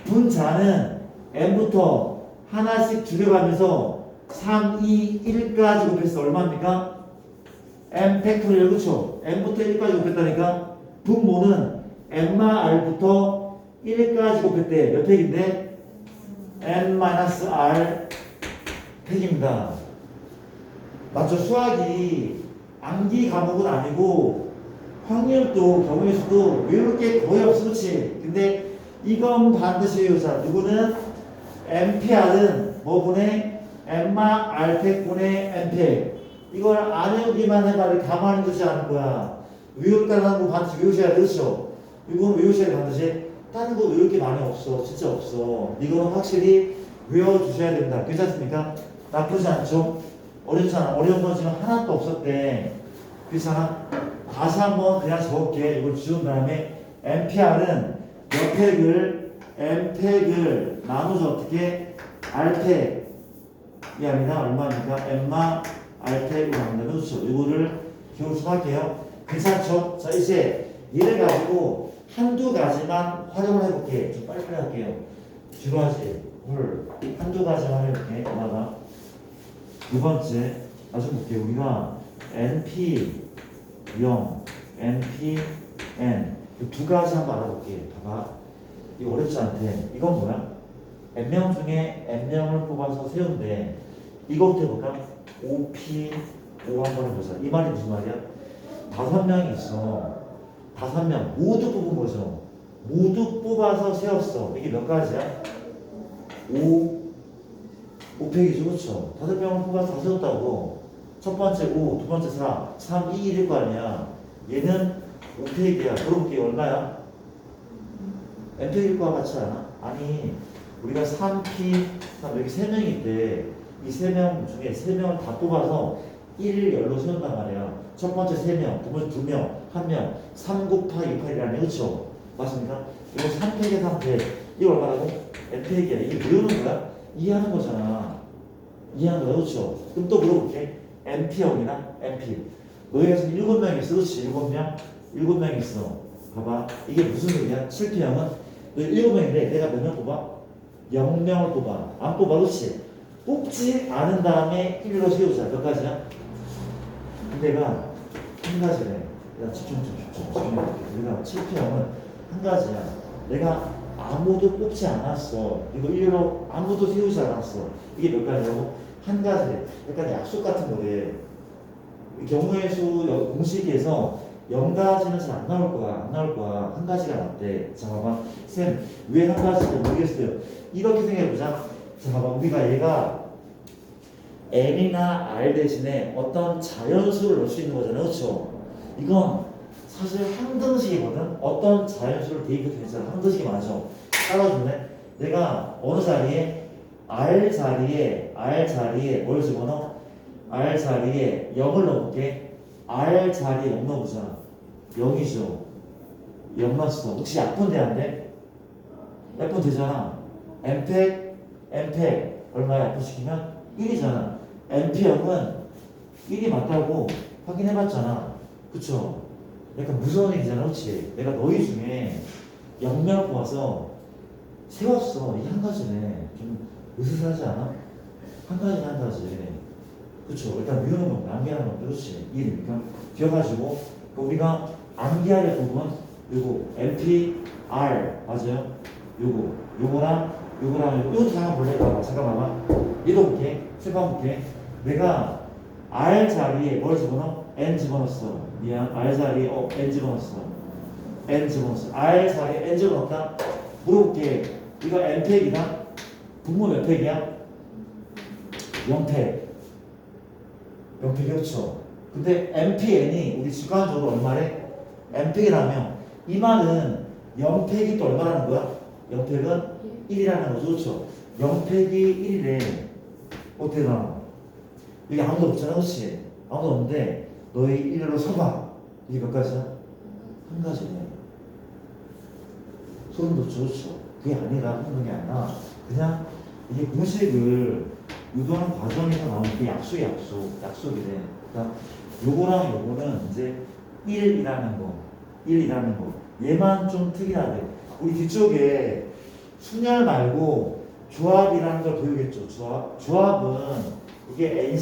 분자는 n부터 하나씩 줄여가면서 3, 2, 1까지 곱했어. 얼마입니까? n 팩토리얼 그쵸? n부터 1까지 곱했다니까? 분모는 n마 r부터 1까지 곱했대. 몇 팩인데? n-r 팩입니다. 맞죠? 수학이 암기 과목은 아니고 확률도 경우의 수도 외울 게 거의 없어. 그치? 근데 이건 반드시 외우자. 누구는? MPR은 뭐분의 엠마 R팩분의 MPR. 이걸 안 외우기만 해봐도 가만히 두지 않은 거야. 외울까라는 거 반드시 외우셔야 돼. 그렇죠? 이건 외우셔야 돼. 반드시. 다른 거 외울 게 많이 없어. 진짜 없어. 이거는 확실히 외워주셔야 됩니다. 괜찮습니까? 나쁘지 않죠? 어렵지 않아. 어려운 건 지금 하나도 없었대. 그렇잖아? 다시 한번 그냥 적을게. 이걸 지운 다음에 MPR은 M팩을 나누죠. 어떻게? R팩. 이 아니라 얼마입니까? 엠마 R팩으로 나눈다면 그렇죠. 이거를 기억을 좀 할게요. 괜찮죠? 자, 이제 얘를 가지고 한두 가지만 활용을 해볼게. 좀 빨리빨리 할게요. 지루하지? 한두 가지만 해볼게. 엄마가. 두 번째, 다시 볼게요. 우리가 NP 0, NP N 두 가지 한번 알아볼게. 봐봐. 이거 어렵지 않대. 이건 뭐야? N명 중에 N명을 뽑아서 세운데 이거부터 해볼까? OP, O 한번 해보자. 이 말이 무슨 말이야? 5명이 있어. 5명 모두 뽑은 거죠. 모두 뽑아서 세웠어. 이게 몇 가지야? 5팩이죠. 그렇죠? 5명을 뽑아서 다 세웠다고. 첫 번째 5, 두 번째 4, 3, 2, 1일 거 아니야. 얘는 5팩이야. 물어볼게. 얼마야? n팩일 거와 같지 않아? 아니, 우리가 3P, 여기 3명이 있대. 이 3명 중에 3명을 다 뽑아서 1을 열로 세운단 말이야. 첫 번째 3명, 두 번째 2명, 1명, 3 곱하기 6팩이라네. 그렇죠? 맞습니까? 이거 3팩에 3팩. 이거 얼마라고? n팩이야. 이게 외우는 거야? 이해하는 거잖아. 이해하는 거야. 그렇죠? 그럼 또 물어볼게. NP형이나 NP. 너희가 지금 7명 있어. 그렇지? 7명? 7명 있어. 봐봐. 이게 무슨 소리야? 7P형은 너희 7명인데 내가 몇 명 뽑아? 0명을 뽑아. 안 뽑아. 그렇지? 뽑지 않은 다음에 1로 세우자. 몇 가지야? 내가 한 가지래. 야, 집중해. 우리가 7P형은 한 가지야. 내가 아무도 뽑지 않았어. 이거 1로 아무도 세우지 않았어. 이게 몇 가지라고? 한 가지래. 약간 약속 같은 거래. 경우의 수 공식에서 0가지는 잘 안 나올 거야. 안 나올 거야. 한 가지가 낫대. 자, 봐봐. 쌤, 왜 한 가지인지 모르겠어요. 이렇게 생각해보자. 자, 봐봐. 우리가 얘가 n이나 r 대신에 어떤 자연수를 넣을 수 있는 거잖아. 그렇죠? 이건 사실 항등식이거든. 어떤 자연수를 대입해도 괜찮아. 항등식이 맞아. 따라주네. 내가 어느 자리에 r 자리에 뭘 집어넣어? r 자리에 0을 넣어볼게. r 자리에 0 넣어보자. 0이죠. 0 넣었어. 혹시 약분돼 안 돼? 약분되잖아. n팩 얼마야? 약분시키면 1이잖아. np형은 1이 맞다고 확인해봤잖아. 그쵸? 약간 무서운 얘기잖아. 그렇지? 내가 너희 중에 0명을 뽑아서 세웠어. 이게 한 가지네. 좀 으스스하지 않아? 한 가지. 그쵸? 일단 미루는 건 암기하는 건 그렇지. 이해됩니까? 기억하시고 우리가 암기할 부분 요거 NP, R 맞아요? 요거랑 요거 다 볼래? 봐봐. 잠깐 봐봐. 얘도 볼게. 세번 볼게. 내가 R 자리에 뭘 집어넣어? N 집어넣었어. 미안. R 자리에 N 집어넣었어. R 자리에 N 집어넣었다? 물어볼게. 이거 N팩이다? 분모 몇 팩이야? 0팩. 영팩이 그렇죠. 근데 MPN이 우리 직관적으로 얼마래? MP이라면 이 말은 영팩이 또 얼마라는 거야? 영팩은 1이라는 거죠. 그렇죠. 영팩이 1이래. 어떻게 나? 여기 아무도 없잖아. 그렇지? 아무도 없는데 너희 1로 서봐. 이게 몇 가지야? 한 가지네. 소름 돋죠. 그렇죠. 그게 아니라 하는 게 아니라 그냥 이게 공식을 유도하는 과정에서 나오는 게 약속이래. 그러니까 요거랑 요거는 이제 1이라는 거. 얘만 좀 특이하대. 우리 뒤쪽에 순열 말고 조합이라는 걸 배우겠죠. 조합은 이게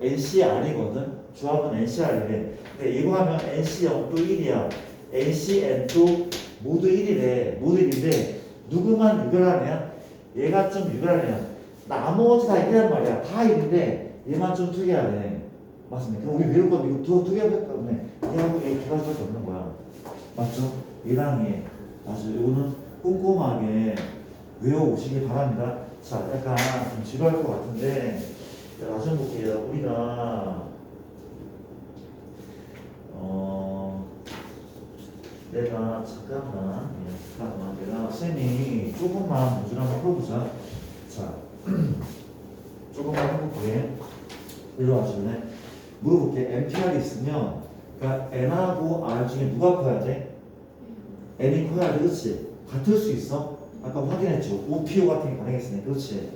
NCR이거든. 조합은 NCR이래. 근데 이거 하면 NC0도 1이야. NCN도 모두 1이래. 모두 1인데 누구만 유별하냐? 얘가 좀 유별하냐? 나머지 다 1이란 말이야. 다 1인데 얘만 좀 특이하네. 맞습니까? 우리 외울 건 이거 두 개밖에 없네. 얘하고 얘 두 가지밖에 없는 거야. 맞죠? 얘랑 얘. 맞죠? 이거는 꼼꼼하게 외워오시기 바랍니다. 자, 약간 좀 지루할 것 같은데 나중 볼게요. 우리가 내가 잠깐만 내가 쌤이 조금만 문제를 한번 풀어보자. 자, 조금만 해볼게. 이리 와주네. 물어볼게. MPR이 있으면 그러니까 N하고 R 중에 누가 커야 돼? N이 커야 돼. 그렇지? 같을 수 있어? 아까 확인했죠. OPO 같은 게 가능했으니까. 그렇지?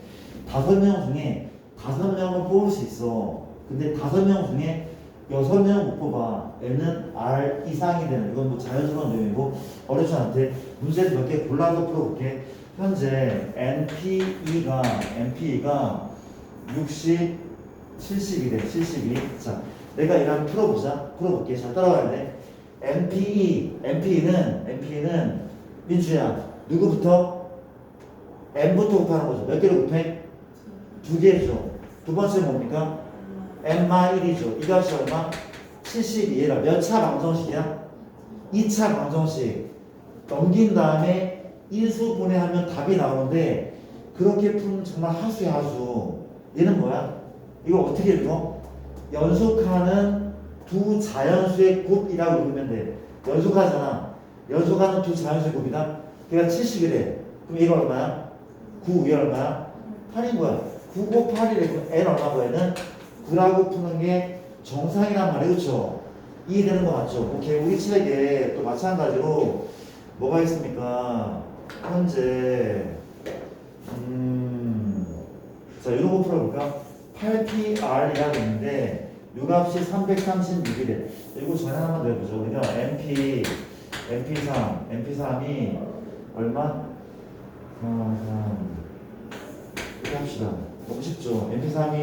5명 중에 5명은 뽑을 수 있어. 근데 5명 중에 6명 못 뽑아. N은 R 이상이 되는. 이건 뭐 자연스러운 내용이고 어렵지 않대. 문제를 몇 개 골라서 풀어볼게. 현재 NPE가 60, 70이래. 72. 자, 내가 이거 한번 풀어볼게. 잘 따라와야 돼. MPE는 민주야. 누구부터? N부터 곱하는 거죠. 몇 개를 곱해? 2개죠. 두 번째 뭡니까? N-1이죠. 이 값이 얼마? 72라. 몇 차 방정식이야? 2차 방정식. 넘긴 다음에 인수분해하면 답이 나오는데 그렇게 풀면 정말 하수야 하수. 얘는 뭐야? 이거 어떻게 읽어? 연속하는 두 자연수의 곱이라고 읽으면 돼. 연속하잖아. 연속하는 두 자연수의 곱이다. 걔가 70이래. 그럼 얘가 얼마야? 9. 얘 얼마야? 8인 거야. 9 곱 8이래. 그럼 N 얼마고 N은? 9라고 푸는 게 정상이란 말이에요. 그렇죠? 이해되는 거 맞죠? 오케이. 우리 책에 또 마찬가지로 뭐가 있습니까? 현재 자, 이런 거 풀어볼까? 8PR이라고 있는데 요 값이 336이래. 이거 전에 한번 더 해보죠. 우리가 MP3이 얼마? 이렇게 합시다. 너무 쉽죠? MP3이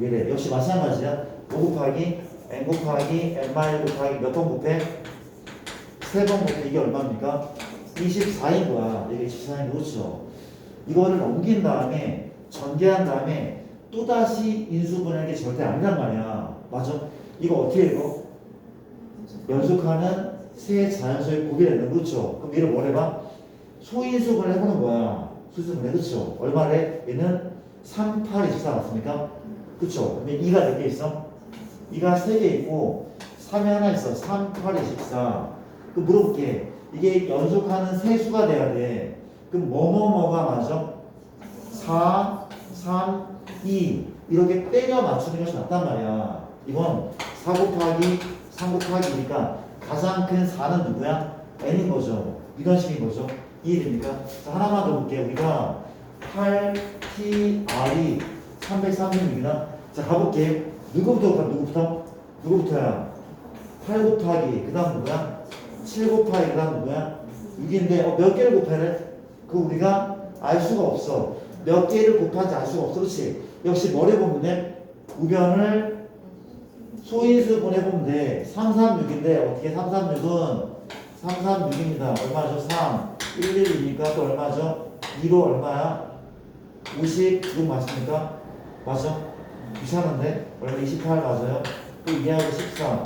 얘래. 역시 마찬가지야. 5 곱하기 N 곱하기 N-1 곱하기 몇 번 곱해? 3번 곱해. 이게 얼마입니까? 24인 거야. 이게 24인 그렇죠? 이거를 넘긴 다음에 전개한 다음에 또다시 인수분해하는 게 절대 아니란 말이야. 맞아? 이거 어떻게 읽어? 연속하는 세 자연수의 곱이라는 거. 그렇죠? 그럼 얘를 뭘 해봐? 소인수분해 해보는 거야. 소인수분해. 그렇죠? 얼마래? 얘는 3, 8, 24 맞습니까? 그렇죠? 근데 2가 몇 개 있어? 2가 3개 있고 3이 하나 있어. 3, 8, 24. 그럼 물어볼게. 이게 연속하는 세 수가 돼야 돼. 그럼 뭐가 맞아? 4, 3, 2 이렇게 때려 맞추는 것이 맞단 말이야. 이건 4 곱하기 3 곱하기니까 가장 큰 4는 누구야? N인 거죠. 이런 식인 거죠. 이해됩니까? 자, 하나만 더 볼게요. 우리가 8PR이 336이나 자, 가볼게. 누구부터야? 8 곱하기 그 다음 누구야? 7 곱하기 그 다음 누구야? 6인데 몇 개를 곱해래? 그 우리가 알 수가 없어. 몇 개를 곱하는지 알 수가 없어. 그렇지? 역시 뭘 해보면 돼? 우변을 소인수 보내보면 돼. 336인데 어떻게 336은 336입니다. 얼마죠? 3 112니까 또 얼마죠? 2로 얼마야? 56 맞습니까? 맞아? 귀찮은데? 얼마 28 맞아요? 또 2하고 14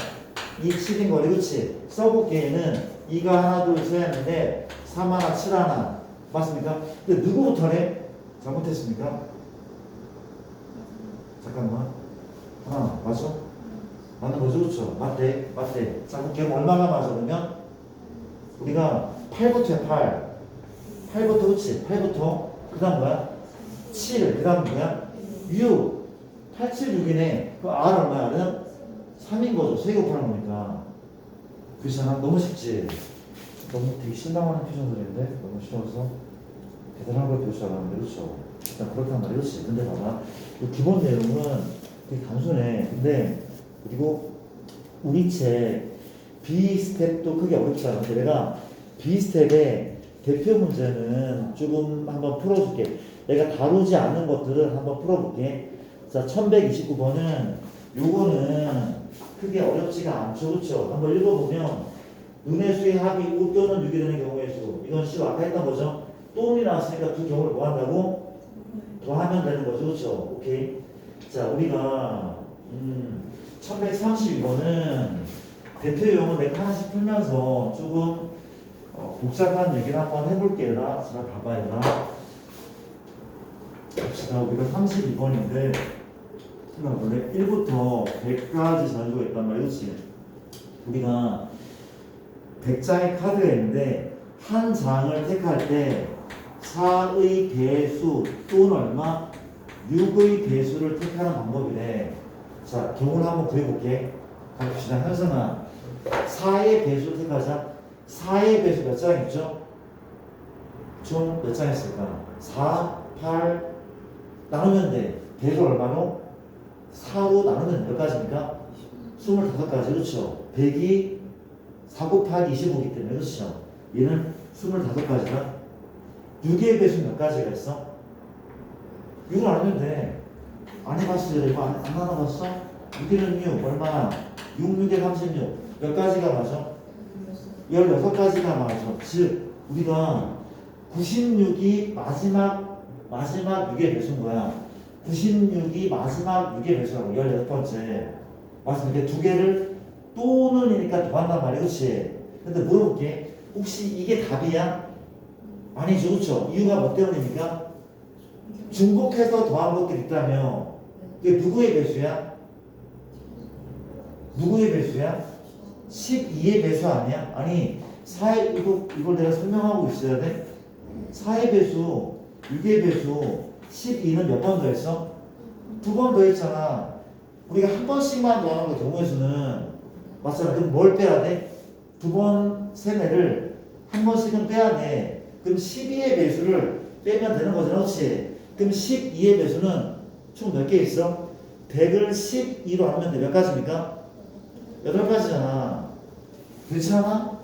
2, 7인 거리. 그렇지? 써볼게. 얘는 2가 하나 둘 셋 했는데 3 하나 7 하나 맞습니까? 근데 누구부터래? 잘못했습니까? 잠깐만. 하나 맞아? 맞는 거죠, 그렇죠? 맞대, 맞대. 자, 그럼 걔는 얼마가 맞아 그러면? 우리가 8부터야 8부터 그렇지? 8부터 그 다음 뭐야? 7, 그 다음 뭐야? 6, 8, 7, 6이네. 그 R 얼마야? R은 3인 거죠. 세곱하는 거니까. 그렇잖아. 너무 쉽지? 너무 되게 실망하는 표정들인데 너무 쉬워서 대단한 걸 배울 줄 알았는데 그렇죠? 일단 그렇단 말이야. 그렇지? 근데 봐봐. 그 기본 내용은 되게 단순해. 근데 그리고 우리 책 B스텝도 크게 어렵지 않아. 근데 내가 B스텝의 대표 문제는 조금 한번 풀어줄게. 내가 다루지 않은 것들은 한번 풀어볼게. 자, 1129번은 요거는 크게 어렵지가 않죠. 그렇죠? 한번 읽어보면 눈의 수의 합이 5 또는 6이 되는 경우의 수. 이건 시 아까 했던 거죠. 또음이 나왔으니까 두 경우를 뭐 한다고? 더하면 되는 거죠. 그렇죠? 오케이. 자, 우리가 1132번은 대표 용어 내가 하나씩 풀면서 조금 복잡한 얘기를 한번 해볼게요. 자, 봐봐요. 봅시다. 우리가 32번인데 원래 1부터 100까지 자주가 있단 말이지. 우리가 100장의 카드가 있는데 한 장을 택할 때 4의 배수 또는 얼마? 6의 배수를 택하는 방법이래. 자, 경우를 한번 구해볼게. 가봅시다. 현성아, 4의 배수를 택하자. 4의 배수 몇 장 있죠? 총 몇 장 있을까? 4, 8 나누면 돼. 배수 얼마로? 4로 나누면 몇 가지입니까? 25가지. 그렇죠? 100이 4 곱하기 25이기 때문에 그렇죠? 얘는 25가지다. 6의 배수 몇 가지가 있어? 6을 나누면 돼. 안 해봤어요? 이거 안 나눠봤어? 6에는 6 얼마야? 6, 6에 36 몇 가지가 맞아? 16가지가 맞아. 즉 우리가 96이 마지막 6의 배수인 거야. 96이 마지막 6의 배수라고. 16번째 맞습니까? 두 개를 또는이니까 더한단 말이야. 그렇지? 근데 물어볼게. 혹시 이게 답이야? 아니죠. 그렇죠? 이유가 뭐 때문입니까? 중복해서 더한 것들이 있다며. 이게 누구의 배수야? 누구의 배수야? 12의 배수 아니야? 아니 4의 이걸 내가 설명하고 있어야 돼? 4의 배수 6의 배수 12는 몇 번 더 했어? 2번 더 했잖아. 우리가 한 번씩만 더하는 거 경우의 수는 맞잖아. 그럼 뭘 빼야 돼? 2번 세매를 한 번씩은 빼야 돼. 그럼 12의 배수를 빼면 되는 거잖아. 그렇지? 그럼 12의 배수는 총 몇 개 있어? 100을 12로 하면 돼. 몇 가지입니까? 8가지잖아. 괜찮아?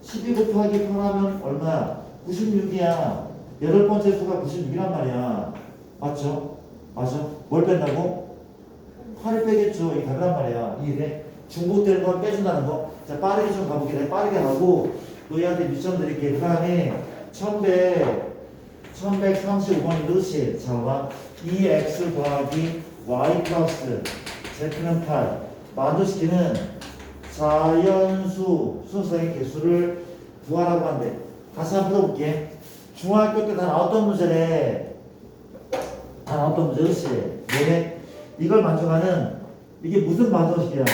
12 곱하기 8 하면 얼마야? 96이야. 8번째 수가 96이란 말이야. 맞죠? 맞아? 뭘 뺀다고? 8을 빼겠죠. 이게 답이란 말이야. 이해돼? 중복되는 걸 빼준다는 거. 자, 빠르게 좀 가볼게. 내가 빠르게 하고 너희한테 미션 드릴게. 그 다음에 1135번이 그렇지. 자, 봐봐. 2x 더하기 y 플러스 z는 8. 만족시키는 자연수 순서의 개수를 구하라고 한대. 다시 한번 풀어볼게. 중학교 때 다 나왔던 문제래. 다 나왔던 문제. 그렇지? 뭐래? 이걸 만족하는 이게 무슨 방정식이야?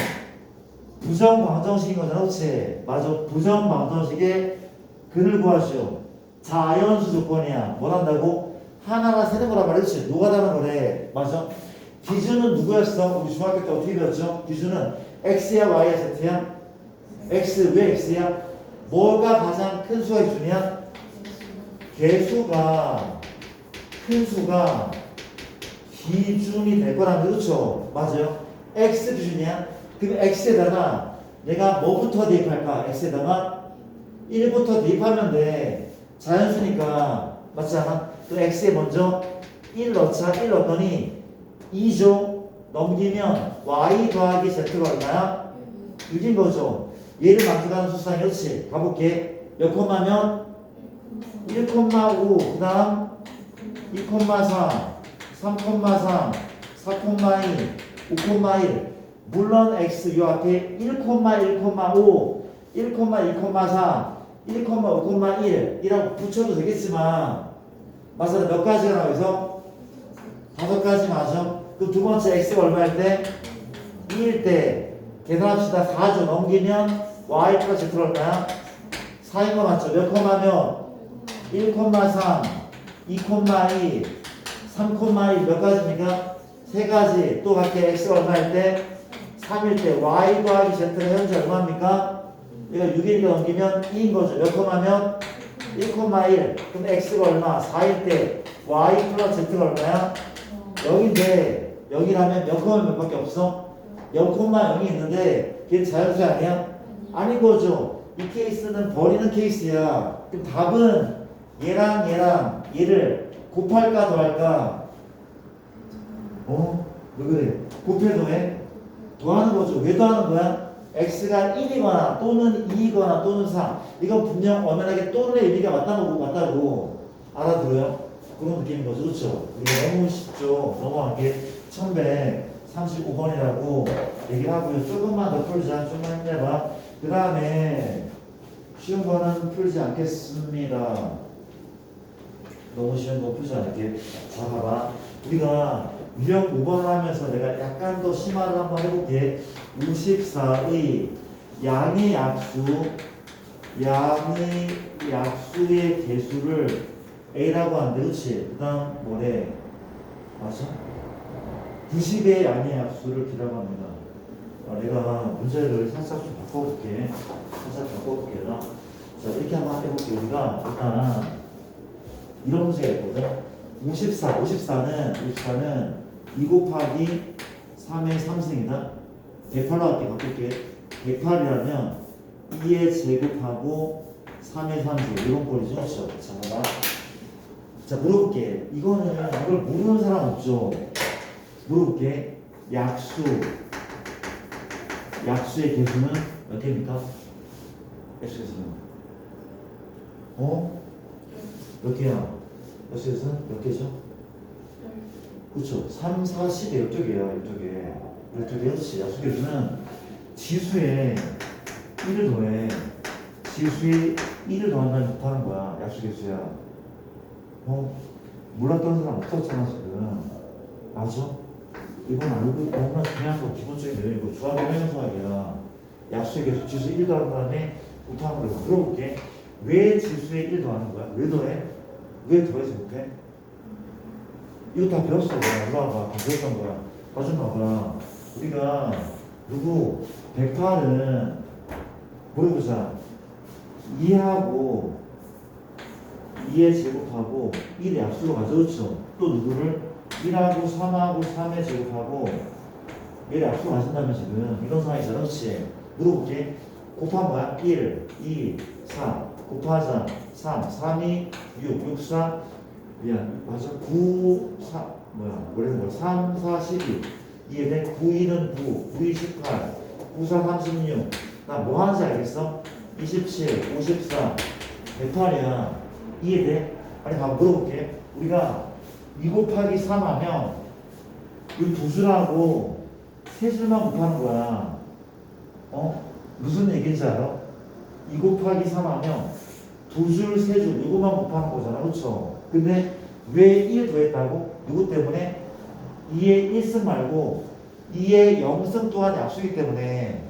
부정 방정식인 거잖아. 그렇지? 맞아. 부정 방정식의 근을 구하시오. 자연수 조건이야. 뭘 한다고? 하나가 세는 거란 말이야. 그렇지? 노가다는 거래. 맞아? 기준은 누구였어? 우리 중학교 때 어떻게 배웠죠? 기준은 x야 y야 z야? x. 왜 x야? 뭐가 가장 큰 수가 기준이야? 개수가 큰 수가 기준이 될 거라는 그렇죠? 맞아요? x 기준이야? 그럼 x에다가 내가 뭐부터 대입할까? x에다가 1부터 대입하면 돼. 자연수니까 맞지 않아? 그 x에 먼저 1 넣자. 1 넣더니 2죠. 넘기면 y 더하기 z가 얼마야? 6인 거죠. 얘를 만족하는 수상이 그렇지. 가볼게. 몇 콤마면? 1,5 그 다음 2,4 3,3 4,2 5,1 물론 x 요 앞에 1,1,5 1,2,4 1,5,1 이라고 붙여도 되겠지만 맞아. 몇 가지가 나와서? 5가지 맞아. 그럼 두 번째 x가 얼마일 때? 2일 때 계산합시다. 4주 넘기면 y 플러스 z가 얼마야? 4인 거 맞죠? 몇 콤마면 1,3, 2,2, 3,2 몇 가지입니까? 세 가지. 또 각각 x가 얼마일 때? 3일 때 y 더하기 z가 현재 얼마입니까? 이거 6일이니까 넘기면 2인 거죠. 몇 콤마면 1,1. 그럼 x가 얼마? 4일 때 y 플러스 z가 얼마야? 0인데 여기라면 몇 콤마 몇 밖에 없어? 0,0이 있는데 걔 자연수 아니야? 아닌 거죠. 이 케이스는 버리는 케이스야. 그럼 답은 얘랑 얘를 곱할까 더할까? 왜 그래? 곱해 더해? 더하는 거죠. 왜 더하는 거야? x가 1이거나 또는 2이거나 또는 3. 이건 분명 엄연하게 또는의 의미가 맞다고 알아들어요? 그런 느낌인 거죠. 그렇죠? 이게 너무 쉽죠. 넘어간 게 1135번이라고 얘기를 하고요. 조금만 더 풀자. 좀만 힘내봐. 그 다음에 쉬운 거는 풀지 않겠습니다. 너무 쉬운 거 풀지 않을게. 자, 봐봐. 우리가 유형 5번을 하면서 내가 약간 더 심화를 한번 해볼게. 54의 양의 약수의 개수를 A라고 하는데, 그렇지? 그 다음 뭐래? 맞아? 90의 양의 약수를 B라고 합니다. 내가 문제를 살짝 좀 바꿔볼게. 자, 이렇게 한번 해볼게. 우리가 일단 이런 문제가 있거든. 54는 2 곱하기 3의 3승이다. 108로 할게. 바꿀게. 108이라면 2의 제곱하고 3의 3승. 이런 꼴이죠. 그렇죠? 자, 봐봐. 자, 물어볼게. 이걸 모르는 사람 없죠? 물어볼게. 약수의 개수는 몇 개입니까? 약수의 개수는? 몇 개야? 약수의 개수는 몇 개죠? 그렇죠. 3, 4, 10에 12개야. 12개. 그렇지. 약수의 개수는 지수에 1을 더해. 지수에 1을 더한다면 못하는 거야. 약수의 개수야. 몰랐던 사람 없었잖아, 지금. 맞아? 이건 알고 너무나 중요한 거, 기본적인 내용이고, 주합의 형용사학이야. 약수의 개수, 지수 1 더한 다음에 못하는 거야. 물어볼게. 왜 지수에 1 더하는 거야? 왜 더해? 왜 더해서 못해? 이거 다 배웠어. 내가 올라와봐. 다 배웠던 거야. 봐좀 봐봐. 우리가, 108은, 물어보자. 2하고, 2의 제곱하고 1의 약수로 가져오죠. 또 누구를? 1하고 3하고 3의 제곱하고 1의 약수로 가진다면 지금 이런 상황이잖아. 그렇지? 물어볼게. 곱한 거야? 1, 2, 3 곱하자 3, 3이 6, 4 맞아. 9, 4 뭐야 3, 4, 12 이해돼? 9, 1은 9, 9, 2, 18 9, 4, 36 나 뭐 하는지 알겠어? 27, 54 108이야. 이해돼? 아니, 물어볼게. 우리가 2 곱하기 3 하면 이 두 줄하고 세 줄만 곱하는 거야. 무슨 얘기인지 알아? 2 곱하기 3 하면 두 줄, 세 줄, 이것만 곱하는 거잖아. 그렇죠? 근데 왜 1 더했다고? 이것 때문에 2의 1승 말고 2의 0승 또한 약수이기 때문에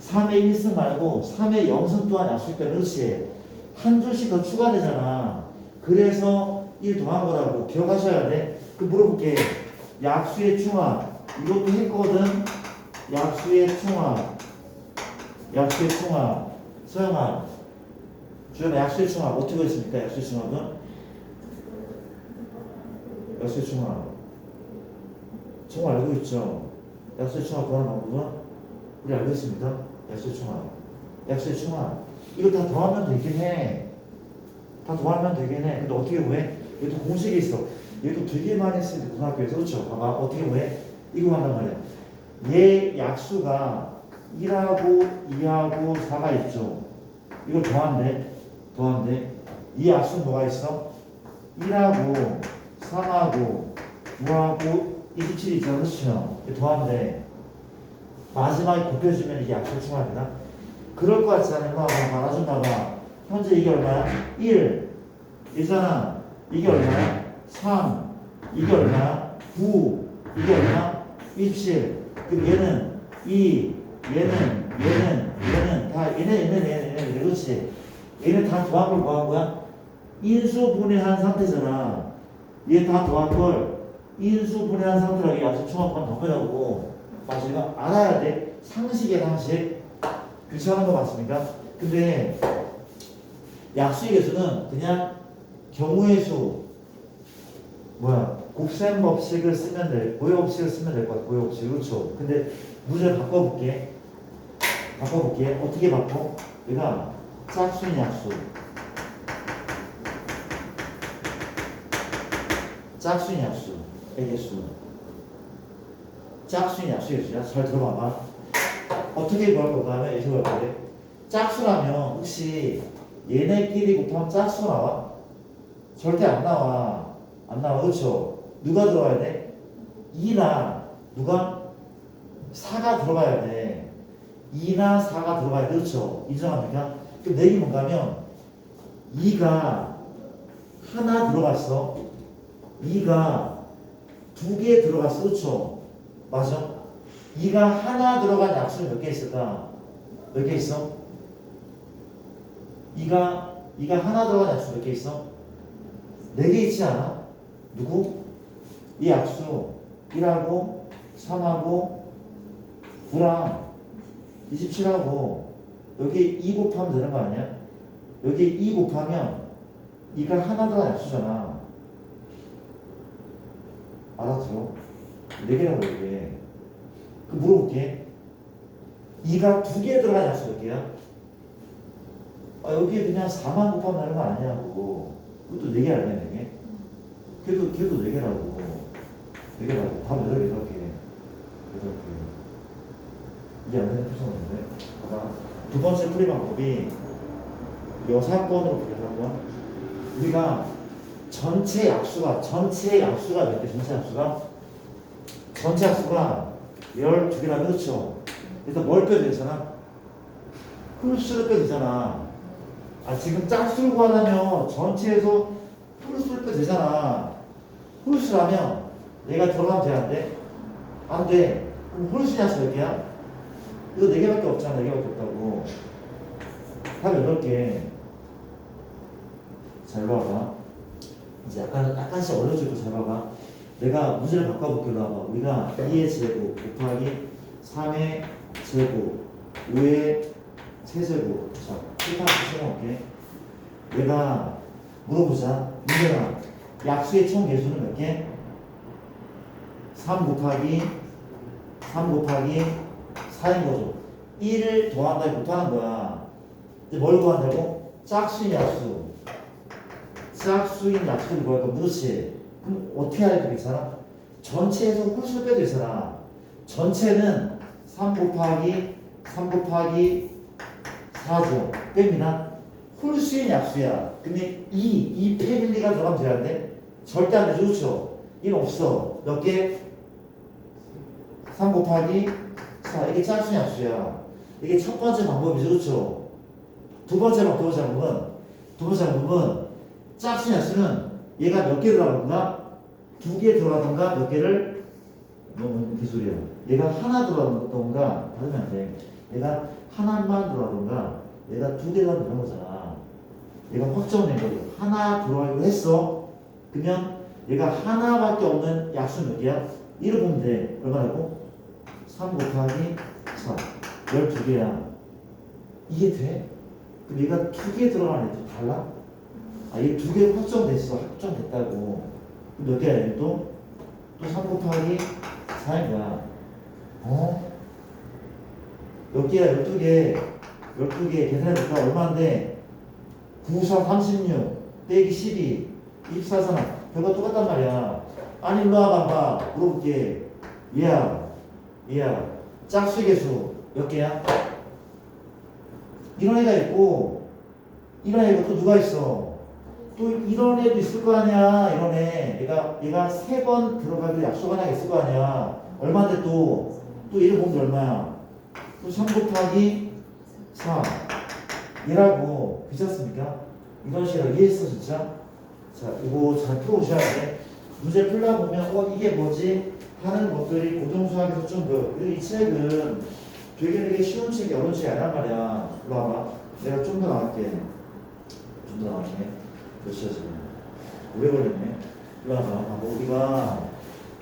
3의 1승 말고 3의 0승 또한 약수이기 때문에 그렇지? 한 줄씩 더 추가되잖아. 그래서 1 더한 거라고 기억하셔야 돼. 그 물어볼게. 약수의 충합. 이것도 했거든. 약수의 충합. 서영아. 주연아, 약수의 충합 어떻게 했습니까? 약수의 충합은? 약수의 충합. 정말 알고 있죠? 약수의 충합 구하는 방법은? 우리 알고 있습니다. 약수의 충합. 이거 다 더하면 되긴 해. 근데 어떻게 구해? 얘도 공식이 있어. 얘도 되게 많이 했습니다. 고등학교에서. 그렇죠? 봐봐. 어떻게 구해? 이거 한단 말이야. 얘 약수가 1하고 2하고 4가 있죠. 이걸 더한대. 이 약수는 뭐가 있어? 1하고 3하고 9하고 27이 있잖아. 그렇죠? 더한대. 마지막에 곱해주면 이게 약수 충합이다. 그럴 것 같지 않으면 봐봐. 좀 봐봐. 현재 이게 얼마야? 1 있잖아. 이게 얼마야? 3 이게 얼마야? 9 이게 얼마? 27 그럼 얘는 얘는 다 얘는 그렇지. 얘는 다 더한 걸 뭐 한 거야? 인수분해한 상태잖아. 얘 다 더한 걸 인수분해한 상태라고 약속 총합하면 더 거라고. 맞아. 이거 알아야 돼. 상식이야 상식. 귀찮은 거 맞습니까? 근데 약수의 개수는 그냥 경우의 수 곱셈 법칙을 쓰면 될 고유 법칙을 쓰면 될 것 같아. 고유 법칙 그렇죠. 근데 문제를 바꿔볼게. 어떻게 바꿔? 얘가 짝수인 약수. 짝수인 약수. 개수. 짝수인 약수의 개수야. 잘 들어봐봐. 어떻게 구할 건가 하면 이렇게 구할 거래. 짝수라면 혹시 얘네끼리 곱하면 짝수 나와? 절대 안 나와. 그렇죠? 누가 들어가야 돼? 2나 누가? 4가 들어가야 돼. 2나 4가 들어가야 돼. 그렇죠? 인정합니까? 그럼 내기 뭔가 하면 2가 하나 들어갔어. 2가 2개 들어갔어. 그렇죠? 맞아? 2가 하나 들어간 약수는 몇 개 있을까? 몇 개 있어? 2가 하나 들어간 약수 몇 개 있어? 4개 있지 않아? 누구? 이 약수 1하고 3하고 9랑 27하고 여기 2 곱하면 되는 거 아니야? 여기 2 곱하면 2가 하나 들어간 약수잖아. 알았죠? 4개라고 이게. 그 물어볼게. 2가 2개 들어간 약수 몇 개야? 여기에 그냥 4만 곱하면 되는 거 아니냐고. 그것도 4개 아니야, 4개? 걔도 4개라고. 4개라고. 답 8개, 8개. 이게 안 되는 표정인데. 봐봐. 두 번째 풀이 방법이 요 사건으로 풀이하는 거야. 우리가 전체 약수가 몇 개? 전체 약수가 12개라면 그렇죠. 그래서 뭘 빼도 되잖아? 홀수를 빼도 되잖아. 지금 짝수를 구하려면 전체에서 홀수를 빼도 되잖아. 홀수라면 얘가 들어가면 돼, 안 돼? 안 돼. 그럼 홀수 약수 몇 개야? 이거 4개밖에 없잖아. 4개밖에 없다고. 답 8개. 잘 봐봐. 이제 약간씩 어려워질 거 잘 봐봐. 내가 문제를 바꿔볼게. 일로 와봐. 우리가 2의 제곱 곱하기 3의 제곱 5의 세제곱. 자, 일단 시작할게. 내가 물어보자. 문제가 약수의 총 개수는 몇 개? 3 곱하기 4인 거죠. 1을 더한다기 못하는 거야. 이제 뭘 구한다고? 짝수인 약수. 짝수인 약수를 구할 거. 그렇지. 그럼 어떻게 해야 되겠잖아? 전체에서 홀수를 빼도 되잖아. 전체는 3 곱하기 4죠. 뺍니다. 홀수인 약수야. 근데 이 패밀리가 들어가면 돼야 돼? 절대 안 되죠. 그렇죠? 이는 없어. 몇 개? 3 곱하기 4. 이게 짝수인 약수야. 이게 첫 번째 방법이죠. 그렇죠? 두 번째 방법은 짝수인 약수는 얘가 몇 개 들어가던가 2개 들어가던가 몇 개를 너무 기술이야. 얘가 하나 들어가던가 받으면 안 돼. 얘가 하나만 들어가던가 얘가 2개 들어가면 되는 거잖아. 얘가 확정된 거죠. 하나 들어가기로 했어. 그러면 얘가 하나밖에 없는 약수 몇 개야? 1을 보면 돼. 얼마라고? 3 곱하기 4. 12개야. 이게 돼? 그럼 얘가 2개 들어가는 애도 달라? 얘 2개 확정됐어. 확정됐다고. 몇 개야, 얘 또? 또 3 곱하기 4인 거야. 몇 개야? 12개. 12개. 계산해볼까? 얼마인데? 9, 4, 36. 빼기 12. 24, 4. 결과 똑같단 말이야. 아니, 일로 와봐. 물어볼게. 얘야. 짝수 개수 몇 개야? 이런 애가 있고, 이런 애가 또 누가 있어? 또 이런 애도 있을 거 아니야. 이런 애. 얘가 3번 들어가도 약속 하나 있을 거 아니야. 얼마인데 또 얘를 보면 얼마야? 또 3 곱하기 4. 얘라고. 괜찮습니까? 이런 식으로 이해했어, 진짜? 자, 이거 잘 풀어오셔야 돼. 문제 풀다 보면, 이게 뭐지? 하는 것들이 고등수학에서 좀 그리고 이 책은 되게 쉬운 책이 어려운 책이 아니란 말이야. 일로 와봐. 내가 좀 더 나갈게. 좀 더 나갈게. 몇 시야 지금? 오래 걸렸네. 일로 와봐. 우리가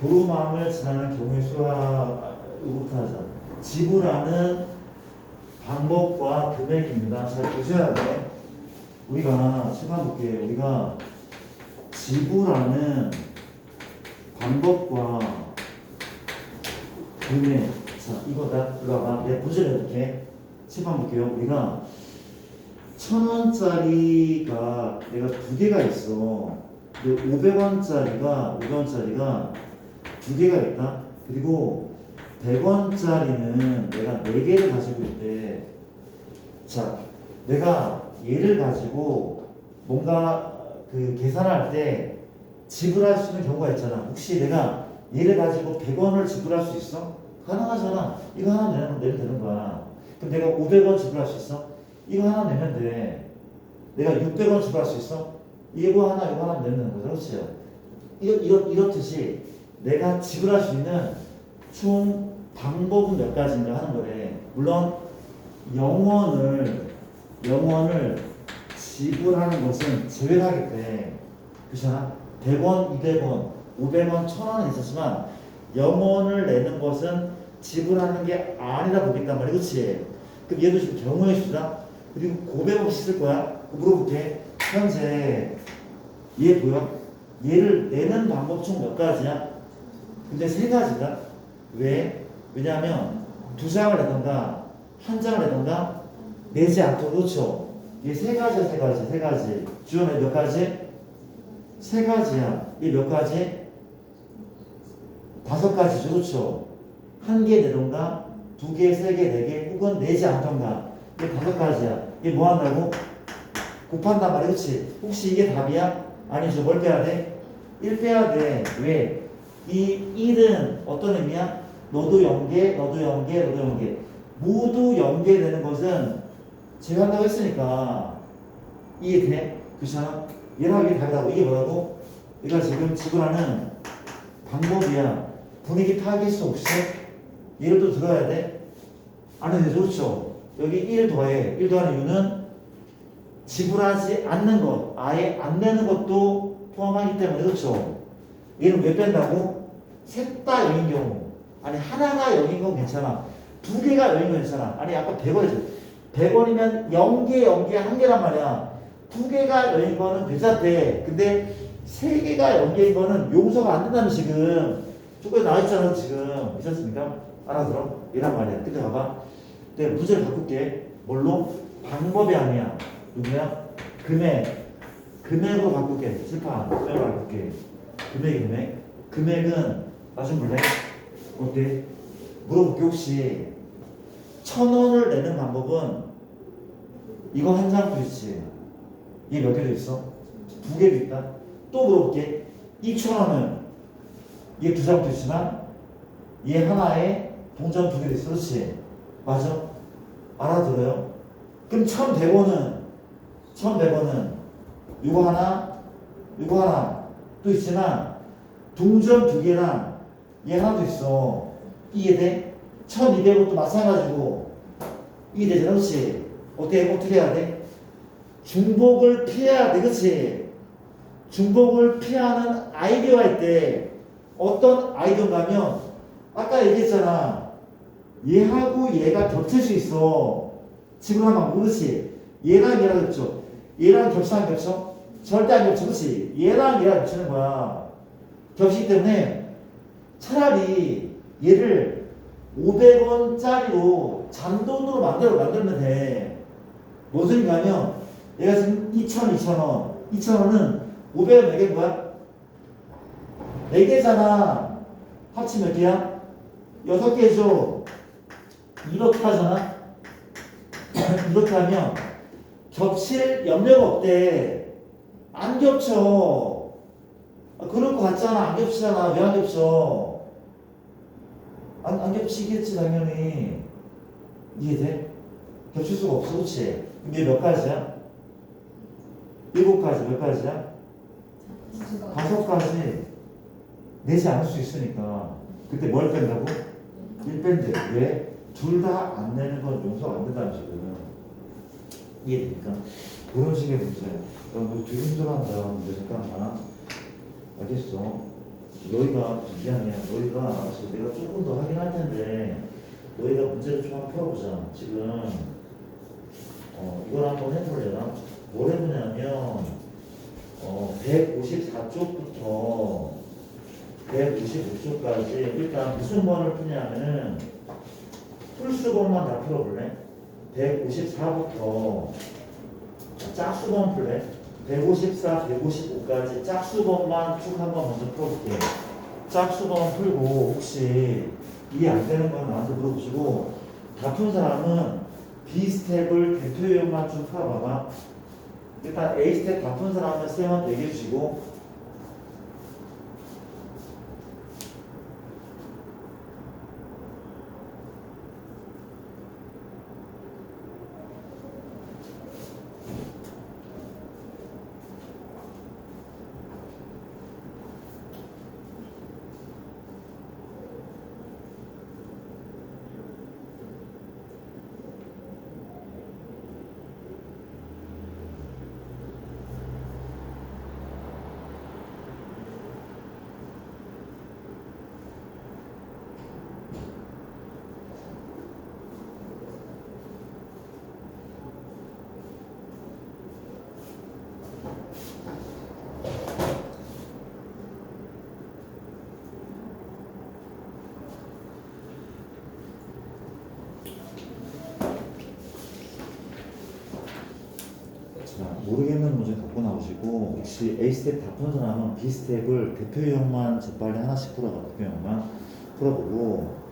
도로망을 지나는 경우의 수와 의부터 하자. 지불하는 방법과 금액입니다. 잘 보셔야 돼. 우리가 시간 볼게. 우리가 지불하는 방법과 금액. 자, 이거다. 일로 와봐. 내가 문제를 해볼게. 시간 볼게요. 우리가 1,000원짜리가 내가 두 개가 있어. 500원짜리가 두 개가 있다. 그리고 100원짜리는 내가 4개를 가지고 있대. 자, 내가 얘를 가지고 뭔가 그 계산할 때 지불할 수 있는 경우가 있잖아. 혹시 내가 얘를 가지고 100원을 지불할 수 있어? 가능하잖아. 이거 하나 내면 되는 거야. 그럼 내가 500원 지불할 수 있어? 이거 하나 내면 돼. 내가 600원 지불할 수 있어? 이거 하나 내면 되는 거죠. 그렇죠? 이렇듯이 내가 지불할 수 있는 총 방법은 몇 가지인가 하는 거래. 물론 영원을 지불하는 것은 제외하겠대. 그렇잖아? 100원, 200원, 500원, 1000원은 있었지만 영원을 내는 것은 지불하는 게 아니다 보겠단 말이야. 그렇지? 그럼 얘도 지금 경우의 수다. 그리고 고백 없이 쓸 거야. 물어볼게. 현재 얘 보여? 얘를 내는 방법 총 몇 가지야? 근데 3가지다. 왜? 왜냐하면 2장을 내던가 1장을 내던가 내지 않도록. 그렇죠? 얘 3가지야. 3가지. 주어는 몇 가지? 3가지야. 얘 몇 가지? 5가지죠. 그렇죠? 1개 내던가 2개, 3개, 4개 혹은 내지 않던가. 이게 5가지야. 이게 뭐 한다고? 곱한단 말이야. 그렇지? 혹시 이게 답이야? 아니죠. 뭘 빼야 돼? 1 빼야 돼. 왜? 이 1은 어떤 의미야? 너도 0개, 너도 0개, 너도 0개. 모두 0개 되는 것은 제외한다고 했으니까 이해돼? 그렇잖아? 얘랑 이게 다르다고. 이게 뭐라고? 얘가 지금 지불하는 방법이야. 분위기 파악했어 혹시? 얘를 또 들어야 돼? 안 해도 되죠. 그렇죠? 여기 1 더해. 1 더하는 이유는 지불하지 않는 것, 아예 안 내는 것도 포함하기 때문에. 그렇죠? 얘는 왜 뺀다고? 셋 다 0인 경우. 아니 하나가 0인 건 괜찮아. 2개가 0인 건 괜찮아. 아니 아까 100원이죠. 100원이면 0개, 1개란 말이야. 2개가 0인 거는 괜찮대. 근데 3개가 0개인 거는 용서가 안 된다는 지금 조건에 나와있잖아. 지금 미쳤습니까? 알아들어? 이란 말이야. 근데 봐봐. 내가 문제를 바꿀게. 뭘로? 방법이 아니야. 누구야? 금액으로 바꿀게. 실판. 금액으로 바꿀게. 금액은 나 좀 볼래? 어때? 물어볼게. 혹시 1,000원을 내는 방법은 이거 한 장도 있지. 얘 몇 개도 있어? 2개도 있다. 또 물어볼게. 2,000원은 얘 2장도 있지만 얘 하나에 동전 2개도 있어. 그렇지? 맞아? 알아들어요? 그럼 1,100원은 이거 하나 또 있지만 동전 2개랑 얘 하나도 있어. 이해돼? 1,200원도 마찬가지고 이해되잖아. 그렇지? 어떻게 해야 돼? 중복을 피해야 돼. 그렇지? 중복을 피하는 아이디어가 있대. 어떤 아이디어인가 하면 아까 얘기했잖아. 얘하고 얘가 겹칠 수 있어. 지금 하나 모르지. 얘랑 겹쳐. 얘랑 겹쳐 안 겹쳐? 절대 안 겹쳐. 그렇지? 얘랑 겹치는 거야. 겹치기 때문에 차라리 얘를 500원짜리로 잔돈으로 만들면 돼. 무슨 소리인가 하면 얘가 지금 2,000원은 500원 4개인 거야? 4개잖아. 합치면 몇 개야? 6개죠. 이렇게 하잖아. 이렇게 하면 겹칠 염려가 없대. 안 겹쳐. 그럴 것 같잖아. 안 겹치잖아. 왜 안 겹쳐? 안 겹치겠지 당연히. 이해돼? 겹칠 수가 없어. 그렇지? 그럼 얘 몇 가지야? 7가지. 몇 가지야? 5가지. 내지 않을 수 있으니까. 그때 뭘 뺀다고? 1 뺀대. 왜? 둘 다 안 내는 건 용서가 안 된다는 식이거든. 이해됩니까? 그런 식의 문제야. 너 되게 힘들어한다. 근데 잠깐만. 알겠어. 너희가 미안해. 너희가 내가 조금 더 하긴 할 텐데 너희가 문제를 좀 한번 풀어보자. 지금 이걸 한번 해볼래나? 뭘 해보냐면 154쪽부터 155쪽까지 일단 무슨 번을 푸냐면은 풀수번만 다 풀어볼래? 154부터 짝수번 풀래? 154, 155까지 짝수번만 쭉 한번 먼저 풀어볼게. 짝수번 풀고 혹시 이해 안 되는 건 나한테 물어보시고 다 푼 사람은 B 스텝을 대표 유형만 좀 풀어봐봐. 일단 A 스텝 다 푼 사람은 쌤한테 얘기해 주시고 자, 모르겠는 문제 갖고 나오시고 혹시 A 스텝 다 푼 사람은 B 스텝을 대표 유형만 재빨리 하나씩 풀어봐. 대표 유형만 풀어보고